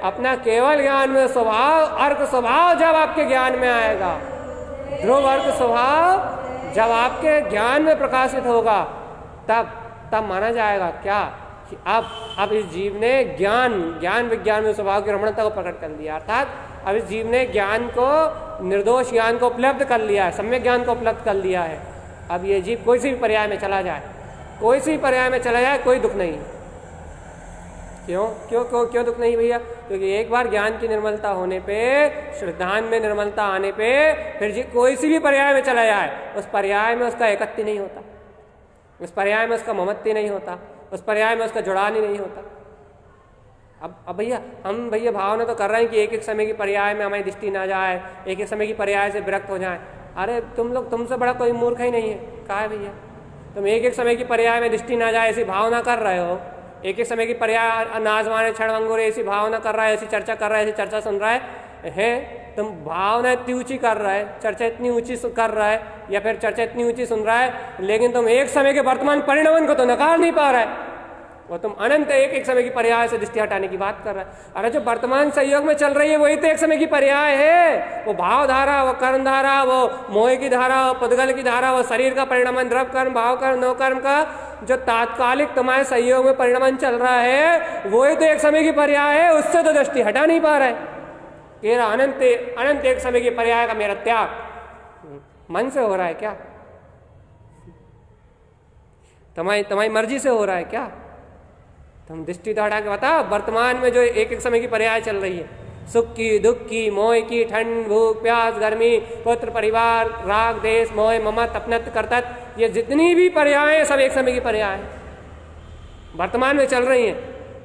अपना केवल ज्ञान में स्वभाव, अर्क स्वभाव जब आपके ज्ञान में आएगा, ध्रुव अर्क स्वभाव जब आपके ज्ञान में प्रकाशित होगा, तब माना जाएगा क्या कि अब इस जीव ने ज्ञान विज्ञान में स्वभाव की रमणता को प्रकट कर दिया, अर्थात अब इस जीव ने ज्ञान को, निर्दोष ज्ञान को उपलब्ध कर लिया है, सम्यक ज्ञान को उपलब्ध कर लिया है। अब ये जीव कोई सी भी पर्याय में चला जाए, कोई सी पर्याय में चला जाए, कोई दुख नहीं। क्यों क्यों क्यों क्यों दुख नहीं भैया? क्योंकि एक बार ज्ञान की निर्मलता होने पे, श्रद्धान में निर्मलता आने पे, फिर जी कोई सी भी पर्याय में चला जाए, उस पर्याय में उसका एकत्व नहीं होता, उस पर्याय में उसका ममत्व नहीं होता, उस पर्याय में उसका जुड़ान ही नहीं होता। अब भैया हम भावना तो कर रहे हैं कि एक एक समय की पर्याय में हमारी दृष्टि ना जाए, एक एक समय की पर्याय से विरक्त हो जाए। अरे तुम लोग, तुमसे बड़ा कोई मूर्ख ही नहीं है। कहा है भैया? तुम एक एक समय की पर्याय में दृष्टि ना जाए ऐसी भावना कर रहे हो, एक एक समय की पर्याय नाजवाने क्षण अंगूरे ऐसी भावना कर रहा है, ऐसी चर्चा कर रहा है, ऐसी चर्चा सुन रहा है। तुम भावना इतनी ऊंची कर रहा है, चर्चा इतनी ऊंची कर रहा है, या फिर चर्चा इतनी ऊंची सुन रहा है, लेकिन तुम एक समय के वर्तमान परिणमन को तो नकार नहीं पा रहा है, और तुम अनंत एक एक समय की पर्याय से दृष्टि हटाने की बात कर रहा है। अरे जो वर्तमान संयोग में चल रही है वही तो एक समय की पर्याय है। वो भाव धारा, वो कर्म धारा, वो मोह की धारा, वो पुद्गल की धारा, वो शरीर का परिणमन, द्रव कर्म, भाव कर्म, नव कर्म का जो तात्कालिक तुम्हारे सहयोग में परिणमन चल रहा है, वही तो एक समय की पर्याय है, उससे तो दृष्टि हटा नहीं पा रहा है। तेरा अनंत एक समय की पर्याय का मेरा त्याग मन से हो रहा है क्या? तुम्हारी मर्जी से हो रहा है क्या? तुम दृष्टि तो हटा के बताओ, वर्तमान में जो एक एक समय की पर्याय चल रही है, सुख की, दुख की, मोह की, ठंड, भूख, प्यास, गर्मी, पुत्र, परिवार, राग, देश, मोह, ममत, अपनत्व, कर्तव्य, ये जितनी भी पर्याय हैं सब एक समय की पर्याय है, वर्तमान में चल रही हैं,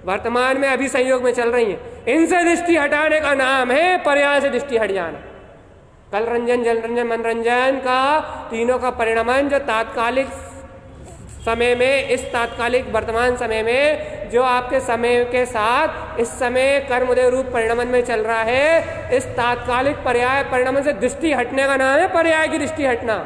वर्तमान में अभी संयोग में चल रही हैं। इनसे दृष्टि हटाने का नाम है पर्याय से दृष्टि हट जाना। कल रंजन, जल रंजन, मनरंजन का तीनों का परिणमन जो तात्कालिक समय में, इस तात्कालिक वर्तमान समय में जो आपके समय के साथ इस समय कर्मोदय रूप परिणमन में चल रहा है, इस तात्कालिक पर्याय परिणमन से दृष्टि हटने का नाम है पर्याय की दृष्टि हटना।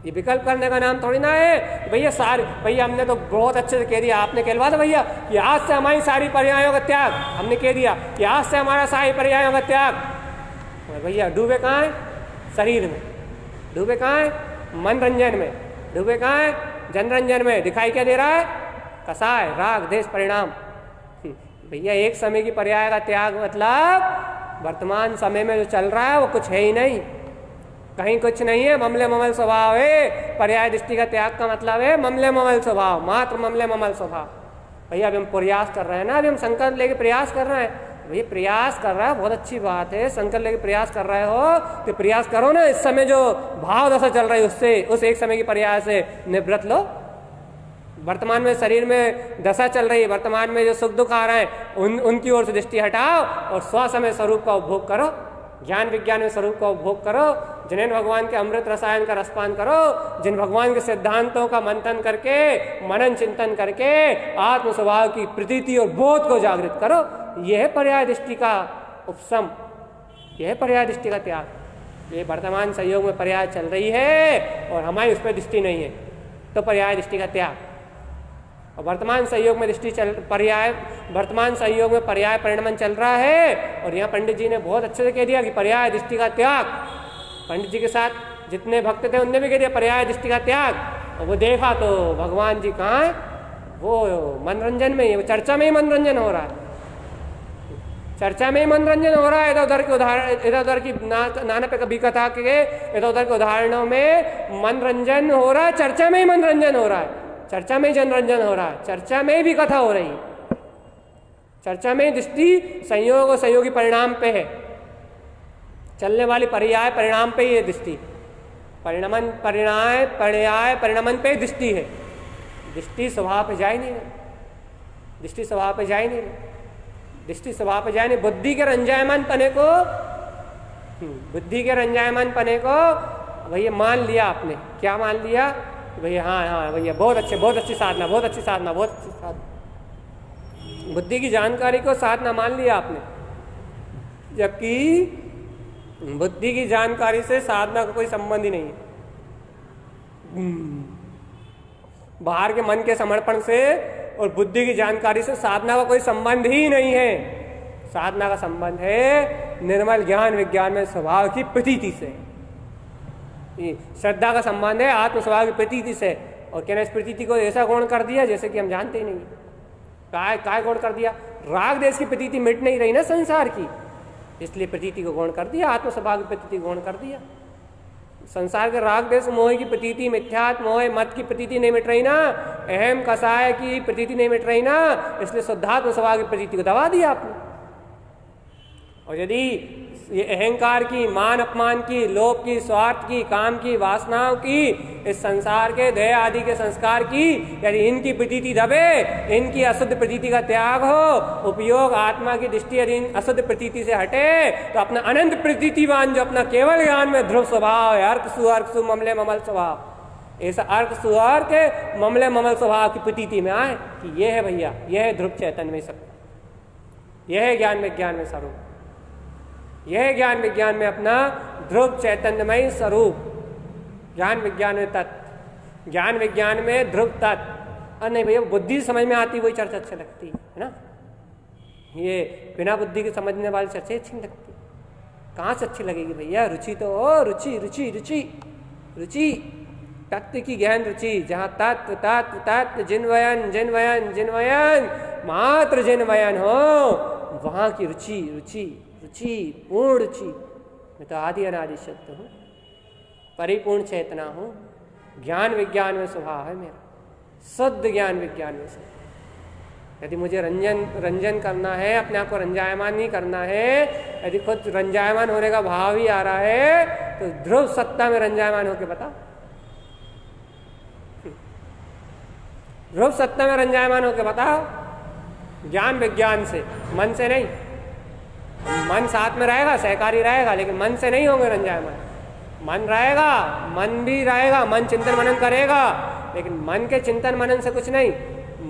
ये विकल्प करने का नाम थोड़ी ना है। भैया हमने तो बहुत अच्छे से कह दिया, आपने कहलवा था भैया कि आज से हमारी सारी पर्यायों का त्याग, हमने कह दिया कि आज से हमारा सारी पर्यायों का त्याग। भैया डूबे कहाँ है? शरीर में। डूबे कहाँ है? मन रंजन में। डूबे कहाँ है? जनरंजन में। दिखाई क्या दे रहा है? कसाय, राग, देश, परिणाम। भैया एक समय की पर्याय का त्याग मतलब वर्तमान समय में जो चल रहा है वो कुछ है ही नहीं, कहीं कुछ नहीं है, ममले ममल स्वभाव है। पर्याय दृष्टि का त्याग का मतलब है ममले ममल स्वभाव, मात्र ममले ममल स्वभाव। भैया अभी हम प्रयास कर रहे हैं ना, अभी हम संकल्प लेके प्रयास कर रहे हैं। भैया प्रयास कर रहा है, बहुत अच्छी बात है, संकल्प लेके प्रयास कर रहे हो तो प्रयास करो ना, इस समय जो भाव दशा चल रही है उससे, उस एक समय की पर्याय से निवृत्त लो। वर्तमान में शरीर में दशा चल रही है, वर्तमान में जो सुख दुख आ रहे हैं उनकी ओर से दृष्टि हटाओ और स्व समय स्वरूप का उपभोग करो, ज्ञान विज्ञान में स्वरूप का उपभोग करो, जिन्हें भगवान के अमृत रसायन का रसपान करो, जिन भगवान के सिद्धांतों का मंथन करके, मनन चिंतन करके आत्म स्वभाव की प्रतीति और बोध को जागृत करो। यह है पर्याय दृष्टि का उपशम, यह है पर्याय दृष्टि का त्याग। ये वर्तमान संयोग में पर्याय चल रही है और हमारी उस पर दृष्टि नहीं है, तो पर्याय दृष्टि का त्याग। और वर्तमान संयोग में वर्तमान संयोग में पर्याय परिणमन चल रहा है, और यहाँ पंडित जी ने बहुत अच्छे से कह दिया कि पर्याय दृष्टि का त्याग। पंडित जी के साथ जितने भक्त थे उनने भी कह दिया पर्याय दृष्टि का त्याग। और वो देखा तो भगवान जी कहाँ है, वो मनोरंजन में ही, वो चर्चा में ही मनोरंजन हो रहा है, चर्चा में ही मनोरंजन हो रहा है। इधर उधर के उदाहरण, इधर उधर की नाना पे कभी कथा के इधर उधर के उदाहरणों में मनोरंजन हो रहा है, चर्चा में ही मनोरंजन हो रहा है, चर्चा में ही जनरंजन हो रहा है, चर्चा में भी कथा हो रही है, चर्चा में दृष्टि संयोग और संयोगी परिणाम पे है, चलने वाली पर्याय परिणाम पे ही है दृष्टि, परिणमन परिणाय पर्याय परिणमन पे दृष्टि है, दृष्टि स्वभाव पे जाए नहीं, दृष्टि स्वभाव पे जाए नहीं, दृष्टि स्वभाव पे जाए नहीं। बुद्धि के रंजायमान पने को, बुद्धि के रंजायमान पने को भैया मान लिया आपने, क्या मान लिया भैया, हाँ हाँ भैया बहुत अच्छी साधना, बहुत अच्छी साधना, बहुत अच्छी साधना, बुद्धि की जानकारी को साधना मान लिया आपने, जबकि बुद्धि की जानकारी से साधना का कोई संबंध ही नहीं है। बाहर के मन के समर्पण से और बुद्धि की जानकारी से साधना का कोई संबंध ही नहीं है। साधना का संबंध है निर्मल ज्ञान विज्ञान में स्वभाव की प्रतीति से, श्रद्धा का संबंध है आत्म स्वभाव की प्रतीति से। और कहना इस प्रतीति को ऐसा गौण कर दिया जैसे कि हम जानते ही नहीं, काय गौण कर दिया, राग देश की प्रतीति मिट नहीं रही ना संसार की, इसलिए प्रतीति को गौण कर दिया, आत्म स्वभाव की प्रतीति गौण कर दिया। संसार के राग देश मोह की प्रतीति, मिथ्यात्व मोह मत की प्रतीति नहीं मिट रही ना, अहम कसाय की प्रतीति नहीं मिट रही ना, इसलिए शुद्धात्म स्वभाव की प्रतीति को दबा दिया आपने। और यदि ये अहंकार की, मान अपमान की, लोभ की, स्वार्थ की, काम की, वासनाओं की, इस संसार के देह आदि के संस्कार की यदि इनकी प्रतीति दबे, इनकी अशुद्ध प्रतीति का त्याग हो, उपयोग आत्मा की दृष्टि यदि इन अशुद्ध प्रतीति से हटे, तो अपना अनंत प्रतीतिवान जो अपना केवल ज्ञान में ध्रुव स्वभाव है, अर्क सुअर्क ममले ममल स्वभाव, ऐसा अर्क सुअर्क के ममले ममल स्वभाव की प्रतीति में आए कि ये है भैया, यह है ध्रुव चैतन्य में सब, यह है ज्ञान विज्ञान में स्वरूप, यह ज्ञान विज्ञान में अपना ध्रुव चैतन्यमय स्वरूप, ज्ञान विज्ञान में तत्व, ज्ञान विज्ञान में ध्रुव तत्व। और नहीं भैया बुद्धि समझ में आती वही चर्चा अच्छी लगती है ना, ये बिना बुद्धि के समझने वाली चर्चा अच्छी लगती, कहाँ से अच्छी लगेगी भैया, रुचि तो हो, रुचि रुचि रुचि रुचि, तत्व की गहन रुचि, जहाँ तत्व तत्व तत्व जिन्वयन जिन्वयन जिन्वयन मात्र जिन्वयन हो, वहाँ की रुचि रुचि रुचि, पूर्ण रुचि। मैं तो आदि अनादि शब्द हूँ, परिपूर्ण चेतना हूँ, ज्ञान विज्ञान में स्वभाव है मेरा, शुद्ध ज्ञान विज्ञान में स्वभाव। यदि मुझे रंजन करना है, अपने आप को रंजायमान नहीं करना है, यदि खुद रंजायमान होने का भाव ही आ रहा है, तो ध्रुव सत्ता में रंजायमान होकर बता, ध्रुव सत्ता में रंजायमान होकर बताओ, ज्ञान विज्ञान से, मन से नहीं। मन साथ में रहेगा, सहकारी रहेगा, लेकिन मन से नहीं होंगे रंजायमान। मन रहेगा, मन भी रहेगा, मन चिंतन मनन करेगा, लेकिन मन के चिंतन मनन से कुछ नहीं।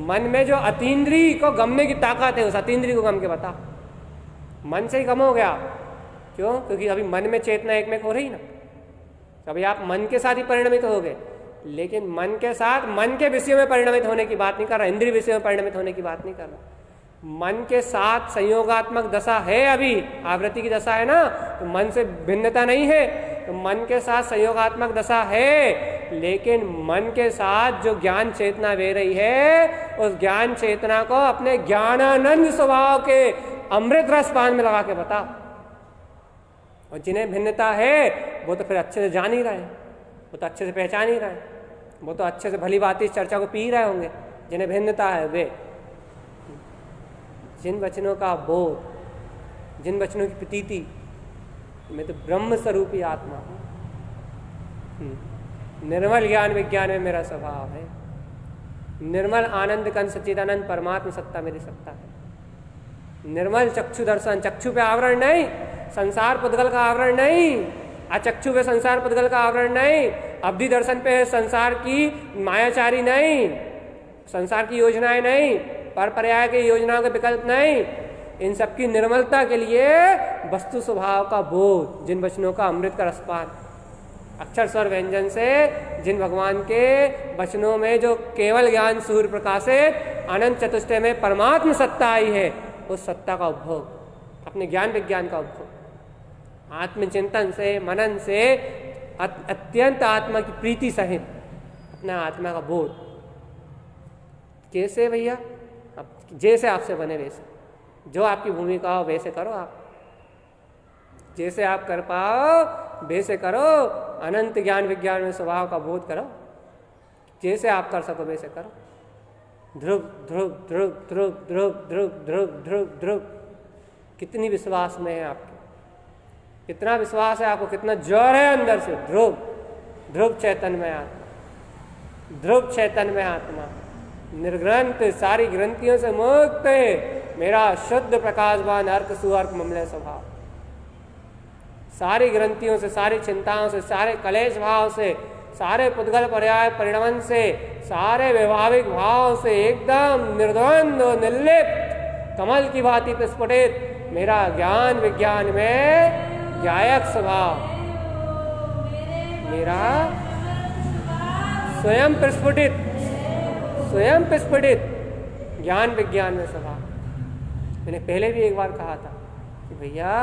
मन में जो अतीन्द्रिय को गमने की ताकत है, उस अतीन्द्रिय को गम के बता। मन से ही गम हो गया, क्यों? क्योंकि अभी मन में चेतना एक में हो रही ना, अभी आप मन के साथ ही परिणमित हो गए, लेकिन मन के साथ मन के विषयों में परिणमित होने की बात नहीं कर रहा, इंद्रिय विषयों में परिणमित होने की बात नहीं कर रहा। मन के साथ संयोगात्मक दशा है, अभी आवृत्ति की दशा है ना, तो मन से भिन्नता नहीं है, तो मन के साथ संयोगात्मक दशा है, लेकिन मन के साथ जो ज्ञान चेतना बह रही है, उस ज्ञान चेतना को अपने ज्ञानानंद स्वभाव के अमृत रस पान में लगा के बता। और जिन्हें भिन्नता है वो तो फिर अच्छे से जान ही रहे हैं, वो तो अच्छे से पहचान ही रहे हैं, वो तो अच्छे से भली बात इस चर्चा को पी रहे होंगे। जिन्हें भिन्नता है वे, जिन वचनों का बोध, जिन वचनों की प्रतीति, मैं तो ब्रह्म स्वरूपी आत्मा हूँ, निर्मल ज्ञान विज्ञान में मेरा स्वभाव है, निर्मल आनंद कंद सच्चिदानंद परमात्मा सत्ता मेरी सत्ता है। निर्मल चक्षु दर्शन, चक्षु पे आवरण नहीं, संसार पुद्गल का आवरण नहीं, अचक्षु पे संसार पुद्गल का आवरण नहीं, अवधि दर्शन पे संसार की मायाचारी नहीं, संसार की योजनाएं नहीं, पर पर्याय की योजनाओं के विकल्प नहीं, इन सबकी निर्मलता के लिए वस्तु स्वभाव का बोध, जिन वचनों का अमृत का रसपान, अक्षर स्वर व्यंजन से जिन भगवान के वचनों में जो केवल ज्ञान सूर्य प्रकाशित अनंत चतुष्टय में परमात्म सत्ता आई है, उस सत्ता का उपभोग, अपने ज्ञान विज्ञान का उपभोग, आत्मचिंतन से, मनन से, अत्यंत आत्मा की प्रीति सहित, अपना आत्मा का बोध। कैसे भैया? अब जैसे आपसे बने वैसे, जो आपकी भूमिका हो वैसे करो आप, जैसे आप कर पाओ वैसे करो। अनंत ज्ञान विज्ञान में स्वभाव का बोध करो, जैसे आप कर सको वैसे करो। ध्रुव ध्रुव ध्रुव ध्रुव ध्रुव ध्रुव ध्रुव ध्रुव ध्रुव। कितनी विश्वास में है आपके, कितना विश्वास है आपको, कितना जोर है अंदर से। ध्रुव ध्रुव चैतन्य में आत्मा, ध्रुव चैतन्य में आत्मा, निर्ग्रंथ, सारी ग्रंथियों से मुक्त है मेरा शुद्ध प्रकाशवान अर्क सुअर्क ममलय स्वभाव। सारी ग्रंथियों से, सारी चिंताओं से, सारे कलेश भाव से, सारे पुद्गल पर्याय परिणमन से, सारे वैभाविक भाव से एकदम निर्द्वंद और निर्लिप्त कमल की भांति प्रस्फुटित मेरा ज्ञान विज्ञान में ज्ञायक स्वभाव, मेरा स्वयं प्रस्फुटित, स्वयं प्रस्फुटित ज्ञान विज्ञान में स्वभाव। मैंने पहले भी एक बार कहा था कि भैया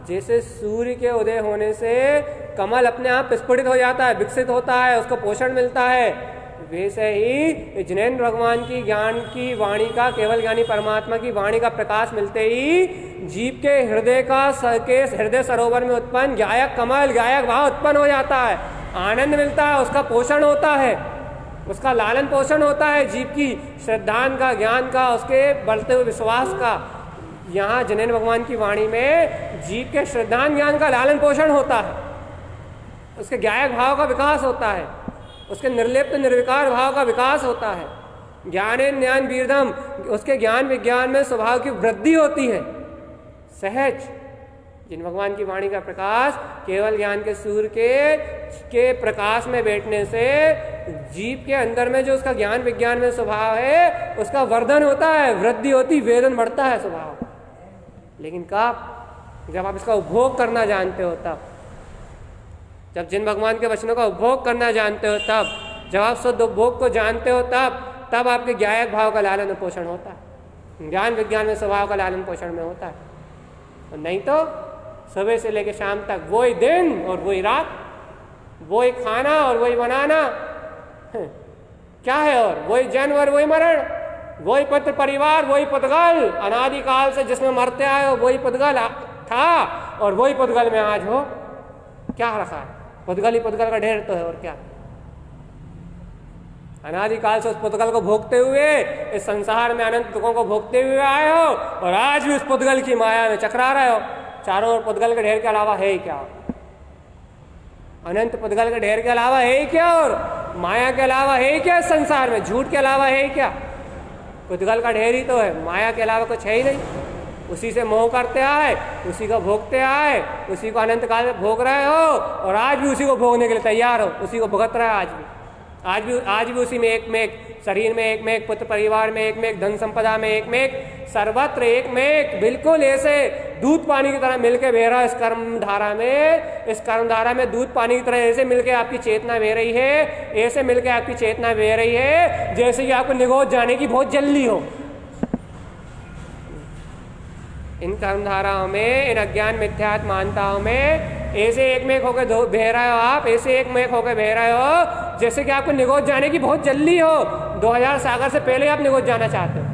जैसे सूर्य के उदय होने से कमल अपने आप प्रस्फुटित हो जाता है, विकसित होता है, उसको पोषण मिलता है, वैसे ही जिनेन्द्र भगवान की ज्ञान की वाणी का, केवल ज्ञानी परमात्मा की वाणी का प्रकाश मिलते ही जीव के हृदय का के हृदय सरोवर में उत्पन्न गायक कमल, गायक भाव उत्पन्न हो जाता है, आनंद मिलता है, उसका पोषण होता है, उसका लालन पोषण होता है, जीव की श्रद्धान का, ज्ञान का, उसके बढ़ते हुए विश्वास का। यहाँ जिनेन्द्र भगवान की वाणी में जीव के श्रद्धान ज्ञान का लालन पोषण होता है, उसके गायक भाव का विकास होता है, उसके निर्लिप्त निर्विकार भाव का विकास होता है। ज्ञानेन ज्ञान वीरधम, उसके ज्ञान विज्ञान में स्वभाव की वृद्धि होती है सहज। जिन भगवान की वाणी का प्रकाश केवल ज्ञान के सूर्य के प्रकाश में बैठने से जीव के अंदर में जो उसका ज्ञान विज्ञान में स्वभाव है उसका वर्धन होता है, वृद्धि होती, वेदन बढ़ता है स्वभाव। लेकिन कब? जब आप इसका उपभोग करना जानते हो तब, जब जिन भगवान के वचनों का उपभोग करना जानते हो तब, जब आप शुद्ध उपभोग को जानते हो तब आपके ज्ञायक भाव का लालन पोषण होता है, ज्ञान विज्ञान में स्वभाव का लालन पोषण में होता है। और नहीं तो सुबह से लेकर शाम तक वही दिन और वही रात, वही खाना और वही बनाना, क्या है? और वही जन्म और वही मरण, वही पुत्र परिवार, वही पुद्गल, अनादिकाल से जिसमें मरते आए हो वही पुद्गल था और वही पुद्गल में आज हो। क्या रखा है? पुद्गल ही पुद्गल का ढेर तो है, और क्या? अनादिकाल से उस पुद्गल को भोगते हुए इस संसार में अनंत दुखों को भोगते हुए आए हो और आज भी उस पुद्गल की माया में चकरा रहे हो। चारों ओर पुद्गल के ढेर के अलावा है ही क्या? अनंत पुद्गल के ढेर के अलावा है ही क्या? और माया के अलावा है ही क्या? इस संसार में झूठ के अलावा है ही क्या? पुद्गल का ढेर ही तो है, माया के अलावा कुछ है ही नहीं। उसी से मोह करते आए, उसी को भोगते आए, उसी को अनंत काल में भोग रहे हो और आज भी उसी को भोगने के लिए तैयार हो, उसी को भुगत रहे हो। आज भी उसी में एक में एक, शरीर में एक में एक, पुत्र परिवार में एक में एक, धन संपदा में एक में एक, सर्वत्र एक में एक, बिल्कुल ऐसे दूध पानी की तरह मिलके बह रहा है इस कर्म धारा में। इस कर्म धारा में दूध पानी की तरह ऐसे मिलके आपकी चेतना बह रही है, ऐसे मिलके आपकी चेतना बह रही है जैसे कि आपको निगोद जाने की बहुत जल्दी हो। इन कर्मधाराओं में, इन अज्ञान मिथ्यात्म मानताओं में ऐसे एक में एक होकर बह रहे हो आप, ऐसे एक में एक होकर बह रहे हो जैसे कि आपको निगोद जाने की बहुत जल्दी हो। 2000 सागर से पहले आप निगोद जाना चाहते हो।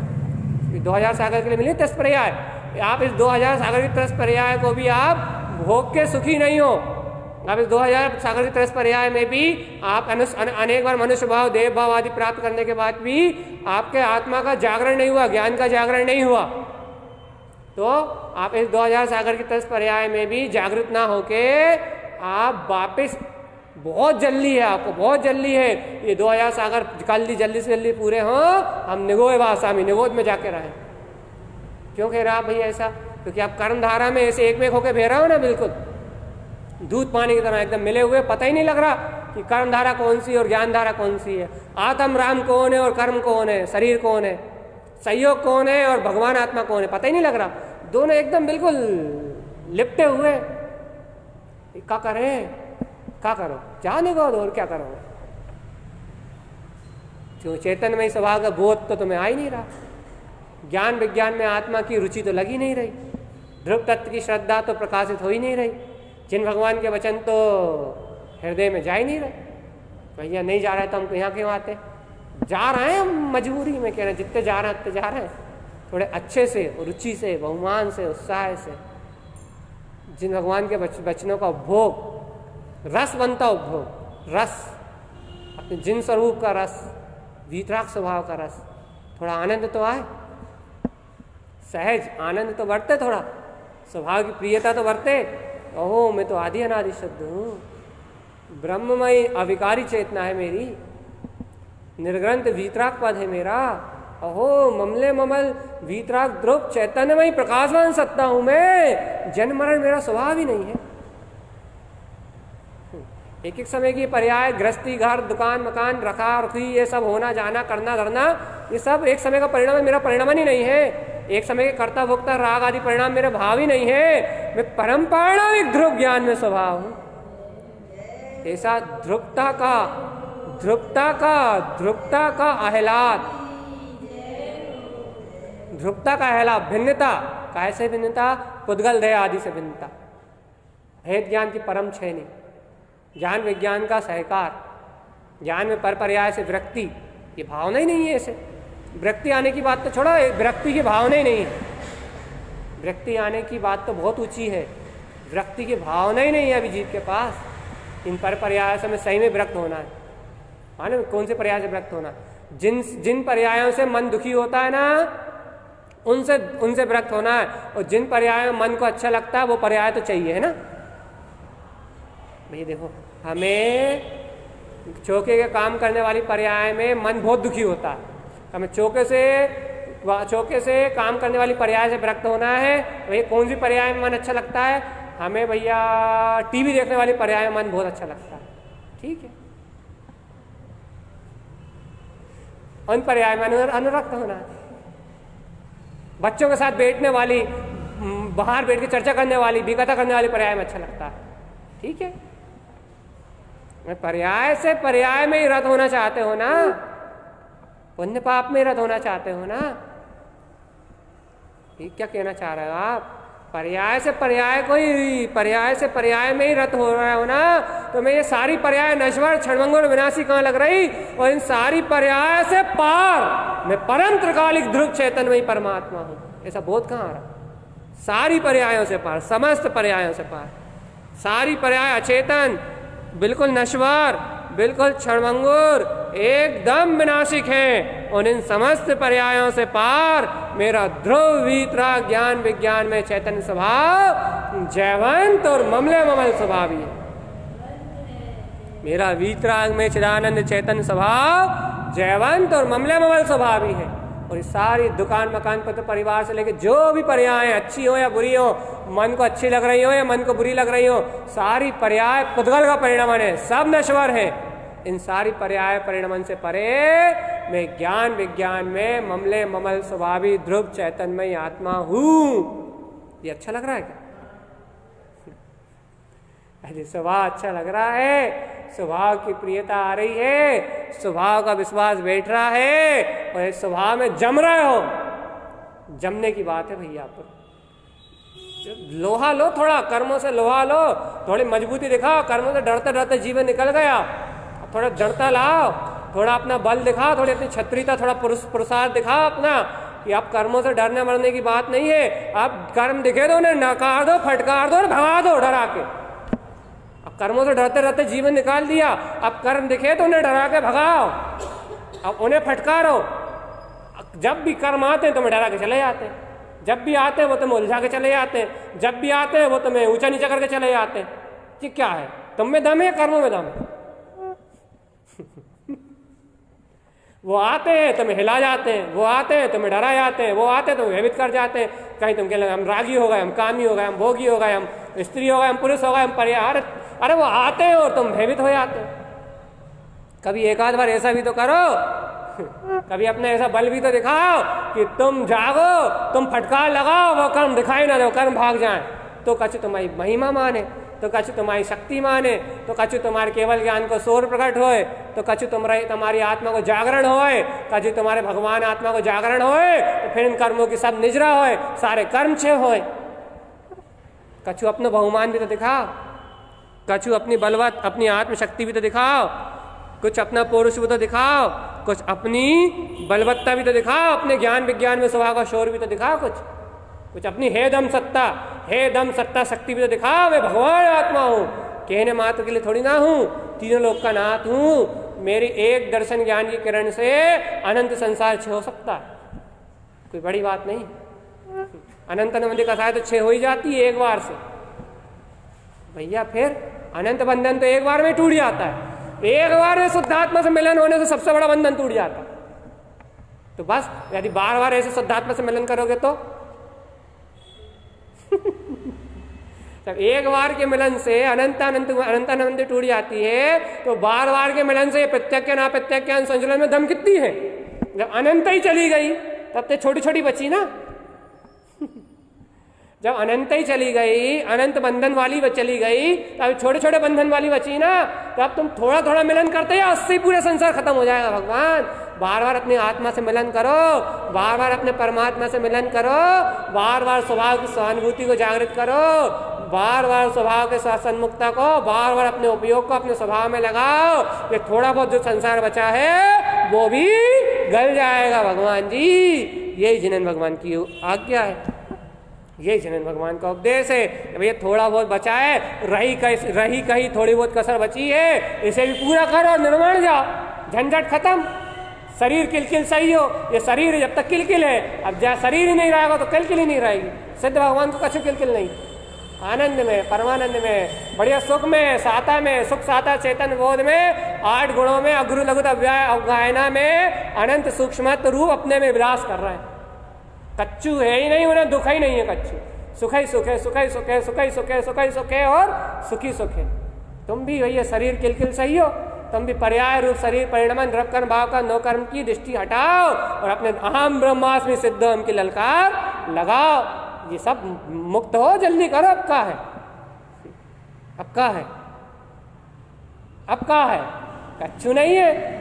2000 सागर के लिए मिली तृष पर्याय, आप इस 2000 सागर की तृष पर्याय को भी आप भोग के सुखी नहीं हो। अब इस 2000 सागर की तृष पर्याय में भी आप अनेक बार मनुष्य भाव, देव भाव आदि प्राप्त करने के बाद भी आपके आत्मा का जागरण नहीं हुआ, ज्ञान का जागरण नहीं हुआ। तो आप इस 2000 सागर की तृष पर्याय में भी जागृत ना होके आप वापिस, बहुत जल्दी है आपको, बहुत जल्दी है ये 2000 सागर जल्दी से जल्दी पूरे हों, हम निगोद वासामी, निगोद में जाके रहें। क्यों कह रहे आप भैया ऐसा? क्योंकि आप कर्म धारा में ऐसे एक में होके बह रहे हो ना, बिल्कुल दूध पानी की तरह एकदम मिले हुए, पता ही नहीं लग रहा कि कर्म धारा कौन सी है और ज्ञान धारा कौन सी है, आत्म राम कौन है और कर्म कौन है, शरीर कौन है, संयोग कौन है और भगवान आत्मा कौन है, पता ही नहीं लग रहा। दोनों एकदम बिल्कुल लिपटे हुए। क्या करें? क्या करो? जाने को और क्या करो? क्यों? चैतन्यमय स्वभाव का बोध तो तुम्हें आ ही नहीं रहा, ज्ञान विज्ञान में आत्मा की रुचि तो लगी नहीं रही, ध्रुव तत्व की श्रद्धा तो प्रकाशित हो ही नहीं रही, जिन भगवान के वचन तो हृदय में जा ही नहीं रहे। भैया नहीं जा रहे तो हम यहाँ क्यों आते? जा रहे हैं हम मजबूरी में, कह रहे हैं जितने जा रहे हैं उतने जा रहे हैं, थोड़े अच्छे से, रुचि से, बहुमान से, उत्साह से, जिन भगवान के वचनों का उपभोग, रस बनता उपभोग, रस अपने जिन स्वरूप का रस, वीतराग स्वभाव का रस, थोड़ा आनंद तो आए, सहज आनंद तो बरते, थोड़ा स्वभाव की प्रियता तो बरते। ओहो मैं तो आदि अनादि शुद्ध हूँ, ब्रह्ममयी अविकारी चेतना है मेरी, निर्ग्रंथ वीतराग पद है मेरा। अहो ममले ममल वीतराग ध्रुव चैतन्यमयी प्रकाशवान सत्ता हूं मैं, जन्म मरण मेरा स्वभाव ही नहीं है। एक एक समय की पर्याय, गृहस्थी, घर, दुकान, मकान, रखा रखी, ये सब होना जाना, करना धरना, ये सब एक समय का परिणाम है, मेरा परिणाम ही नहीं है। एक समय के कर्ता भोक्ता राग आदि परिणाम मेरे भाव ही नहीं है। मैं परम पारणामिक ध्रुव ज्ञान में स्वभाव हूं। ऐसा ध्रुवता का आह्लाद, ध्रुवता का आह्लाद, भिन्नता, कैसे भिन्नता? पुद्गल देह आदि से भिन्नता, भेद ज्ञान की परम छेनी, ज्ञान विज्ञान का सहकार, ज्ञान में पर पर्याय से विरक्ति, ये भावना ही नहीं है। ऐसे विरक्ति आने की बात तो छोड़ो, विरक्ति की भावना ही नहीं है। विरक्ति आने की बात तो बहुत ऊंची है, विरक्ति की भावना ही नहीं है अभिजीत के पास। इन पर पर्याय से हमें सही में विरक्त होना है। माने कौन से पर्याय से विरक्त होना? जिन पर्यायों से मन दुखी होता है ना, उनसे विरक्त होना है। और जिन पर्यायों में मन को अच्छा लगता है वो पर्याय तो चाहिए, है ना भैया। देखो हमें चौके के काम करने वाली पर्याय में मन बहुत दुखी होता है, हमें चौके से काम करने वाली पर्याय से विरक्त होना है। भैया कौन सी पर्याय में मन अच्छा लगता है? हमें भैया टीवी देखने वाली पर्याय में मन बहुत अच्छा लगता है, ठीक है। उन पर्याय में अनुरक्त होना है। बच्चों के साथ बैठने वाली, बाहर बैठ के चर्चा करने वाली, विकथा करने वाली पर्याय में अच्छा लगता है, ठीक है। पर्याय से पर्याय में ही रत होना चाहते हो ना, पुण्य पाप में रत होना चाहते हो ना, ये क्या कहना चाह रहे हो आप? पर्याय से पर्याय में ही रत हो रहा हो ना, तो मैं ये सारी पर्याय नश्वर, क्षणभंगुर, विनाशी कहाँ लग रही? और इन सारी पर्याय से पार मैं परम त्रिकालिक ध्रुव चैतन्यमयी परमात्मा हूं, ऐसा बोध कहाँ आ रहा? सारी पर्यायों से पार, समस्त पर्यायों से पार, सारी पर्याय अचेतन, बिल्कुल नश्वर, बिल्कुल क्षणभंगुर, एकदम विनाशिक है। और इन समस्त पर्यायों से पार मेरा ध्रुव वीतराग ज्ञान विज्ञान में चैतन्य स्वभाव जयवंत और ममले ममल स्वभाव ही है। मेरा वीतराग में चिदानंद चैतन्य स्वभाव जयवंत और ममले ममल स्वभाव ही है। और इस सारी दुकान मकान पत्र परिवार से लेके जो भी पर्याय अच्छी हो या बुरी हो, मन को अच्छी लग रही हो या मन को बुरी लग रही हो, सारी पर्याय पुद्गल का परिणाम है, सब नश्वर है। इन सारी पर्याय परिणाम से परे मैं ज्ञान विज्ञान में ममले ममल स्वभावी ध्रुव चैतन्यमय आत्मा हूं। ये अच्छा लग रहा है क्या? अरे स्वभाव अच्छा लग रहा है, स्वभाव की प्रियता आ रही है, स्वभाव का विश्वास बैठ रहा है, और इस स्वभाव में जम रहे हो। जमने की बात है भैया, पर लोहा लो, थोड़ा कर्मों से लोहा लो, थोड़ी मजबूती दिखाओ। कर्मों से डरते डरते जीवन निकल गया, थोड़ा जड़ता लाओ, थोड़ा अपना बल दिखाओ, थोड़ी अपनी क्षत्रियता, थोड़ा पुरुषार्थ दिखाओ अपना, कि आप कर्मों से डरने मरने की बात नहीं है। आप कर्म दिखे दो, उन्हें नकार दो, फटकार दो और भगा दो डरा के। अब कर्मों से डरते डरते जीवन निकाल दिया, अब कर्म दिखे तो उन्हें डरा के भगाओ, अब उन्हें फटकारो। जब भी कर्म आते हैं तुम्हें डरा के चले जाते हैं, जब भी आते हैं वो तुम्हें उलझा के चले जाते हैं, जब भी आते हैं वो तुम्हें ऊंचा नीचा करके चले जाते हैं। कि क्या है, तुम में दम है, कर्मों में दम है? वो आते हैं तुम्हें हिला जाते हैं, वो आते हैं तुम्हें डरा जाते हैं, वो आते हैं तुम्हें भयभीत कर जाते हैं। कहीं तुम कहने लगे हम रागी हो गए, हम कामी हो गए, हम भोगी हो गए, हम स्त्री हो गए, हम पुरुष हो गए, हम पर्याय। अरे वो आते हैं और तुम भयभीत हो जाते हो। कभी एक आध बार ऐसा भी तो करो, कभी अपने ऐसा बल भी तो दिखाओ कि तुम जागो, तुम फटकार लगाओ, वो कर्म दिखाई ना दो, कर्म भाग जाए। तो कछु तुम्हारी महिमा माने, तो कछु तुम्हारी शक्ति माने, तो कछु तुम्हारे केवल ज्ञान को शोर प्रकट होए, तो कछु तुम्हारी आत्मा को जागरण होए, कछु तुम्हारे भगवान आत्मा को जागरण होए, तो फिर इन कर्मों की सब निजरा होए, सारे कर्म छे होए। कछु अपना बहुमान भी तो दिखाओ, कछु अपनी बलवत अपनी आत्मशक्ति भी तो दिखाओ। कुछ अपना पौरुष भी तो दिखाओ, कुछ अपनी बलवत्ता भी तो दिखाओ, अपने ज्ञान विज्ञान में स्वभाव का शोर भी तो दिखाओ, कुछ अपनी हे दम सत्ता, हे दम सत्ता शक्ति भी तो दिखाओ। मैं भगवान आत्मा हूँ, कहने मात्र के लिए थोड़ी ना हूँ, तीनों लोक का नाथ हूँ। मेरी एक दर्शन ज्ञान की किरण से अनंत संसार छह हो सकता है, कोई बड़ी बात नहीं। अनंत अनंत कथाएं तो छह हो ही जाती है एक बार से भैया। फिर अनंत बंधन तो एक बार में टूट जाता है, एक बार में शुद्धात्मा से मिलन होने से सबसे बड़ा बंधन टूट जाता है। तो बस यदि बार बार ऐसे शुद्धात्मा से मिलन करोगे तो जब एक बार के मिलन से अनंत अनंत अनंत अनंत टूट जाती है, तो बार बार के मिलन से प्रत्यक्ष ना प्रत्यक्ष संचलन में दम कितनी है। जब अनंत ही चली गई तब तो छोटी छोटी बची ना। जब अनंत ही चली गई, अनंत बंधन वाली चली गई, तब छोटे छोटे बंधन वाली बची ना। तब तुम थोड़ा थोड़ा मिलन करते हो, उससे पूरा संसार खत्म हो जाएगा। भगवान बार बार अपनी आत्मा से मिलन करो, बार बार अपने परमात्मा से मिलन करो, बार बार स्वभाव की सहानुभूति को जागृत करो, बार बार स्वभाव के साथ सन्मुखता को, बार बार अपने उपयोग को अपने स्वभाव में लगाओ। ये थोड़ा बहुत जो संसार बचा है वो भी गल जाएगा भगवान जी। यही जिनन भगवान की आज्ञा है, ये जनन भगवान का उपदेश है। भैया थोड़ा बहुत बचा है, रही कहीं थोड़ी बहुत कसर बची है, इसे भी पूरा करो, निर्माण जाओ, झंझट खत्म। शरीर किलकिल सही हो, ये शरीर जब तक किलकिल है, अब जहाँ शरीर ही नहीं रहेगा तो किलकिल ही नहीं रहेगी। सिद्ध भगवान को कछु किलकिल नहीं, आनंद में, परमानंद में, बढ़िया सुख में, साता में, सुख साता चेतन बोध में, 8 गुणों में, अग्रु लघु अव्यय अवगायना में अनंत सूक्ष्मत्व रूप अपने में विलास कर रहे हैं। कच्चू है ही नहीं, उन्हें दुख ही नहीं है कच्चू, सुख ही सुख है, सुख ही सुख है, सुख ही सुख है, सुख ही सुख है और सुखी सुख है। तुम भी भैया शरीर किलकिल सही हो, तुम भी पर्याय रूप शरीर परिणमन रखकर भाव का नो कर्म की दृष्टि हटाओ और अपने अहम ब्रह्मास्मि सिद्धों की ललकार लगाओ। ये सब मुक्त हो, जल्दी करो। अब का है, अब का है, अब का है, कच्चू नहीं है।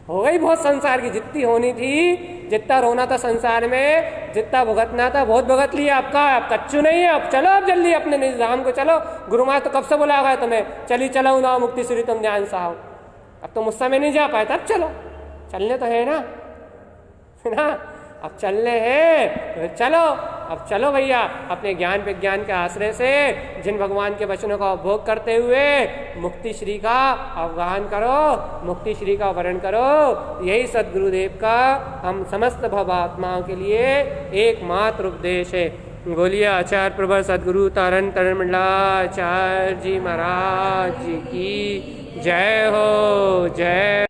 हो गई बहुत संसार की, जितनी होनी थी, जितना रोना था संसार में, जितना भुगतना था बहुत भुगत लिया। आपका अब कच्चू नहीं है। अब चलो, अब जल्दी अपने निजाम को चलो। गुरु महाराज तो कब से बुला गए तुम्हें, चली चलो ना मुक्ति श्री तुम ध्यान साहब। अब तुम उस समय नहीं जा पाए, तब चलो, चलने तो है ना, अब चलने हैं तो चलो। अब चलो भैया, अपने ज्ञान विज्ञान के आश्रय से जिन भगवान के वचनों का उपभोग करते हुए मुक्ति श्री का अवगाहन करो, मुक्ति श्री का वर्ण करो। यही सद्गुरुदेव का हम समस्त भवात्माओं के लिए एकमात्र उपदेश है। बोलिए आचार्य प्रभु सद्गुरु तारण तरणमंडलाचार्य जी महाराज जी की जय हो, जय।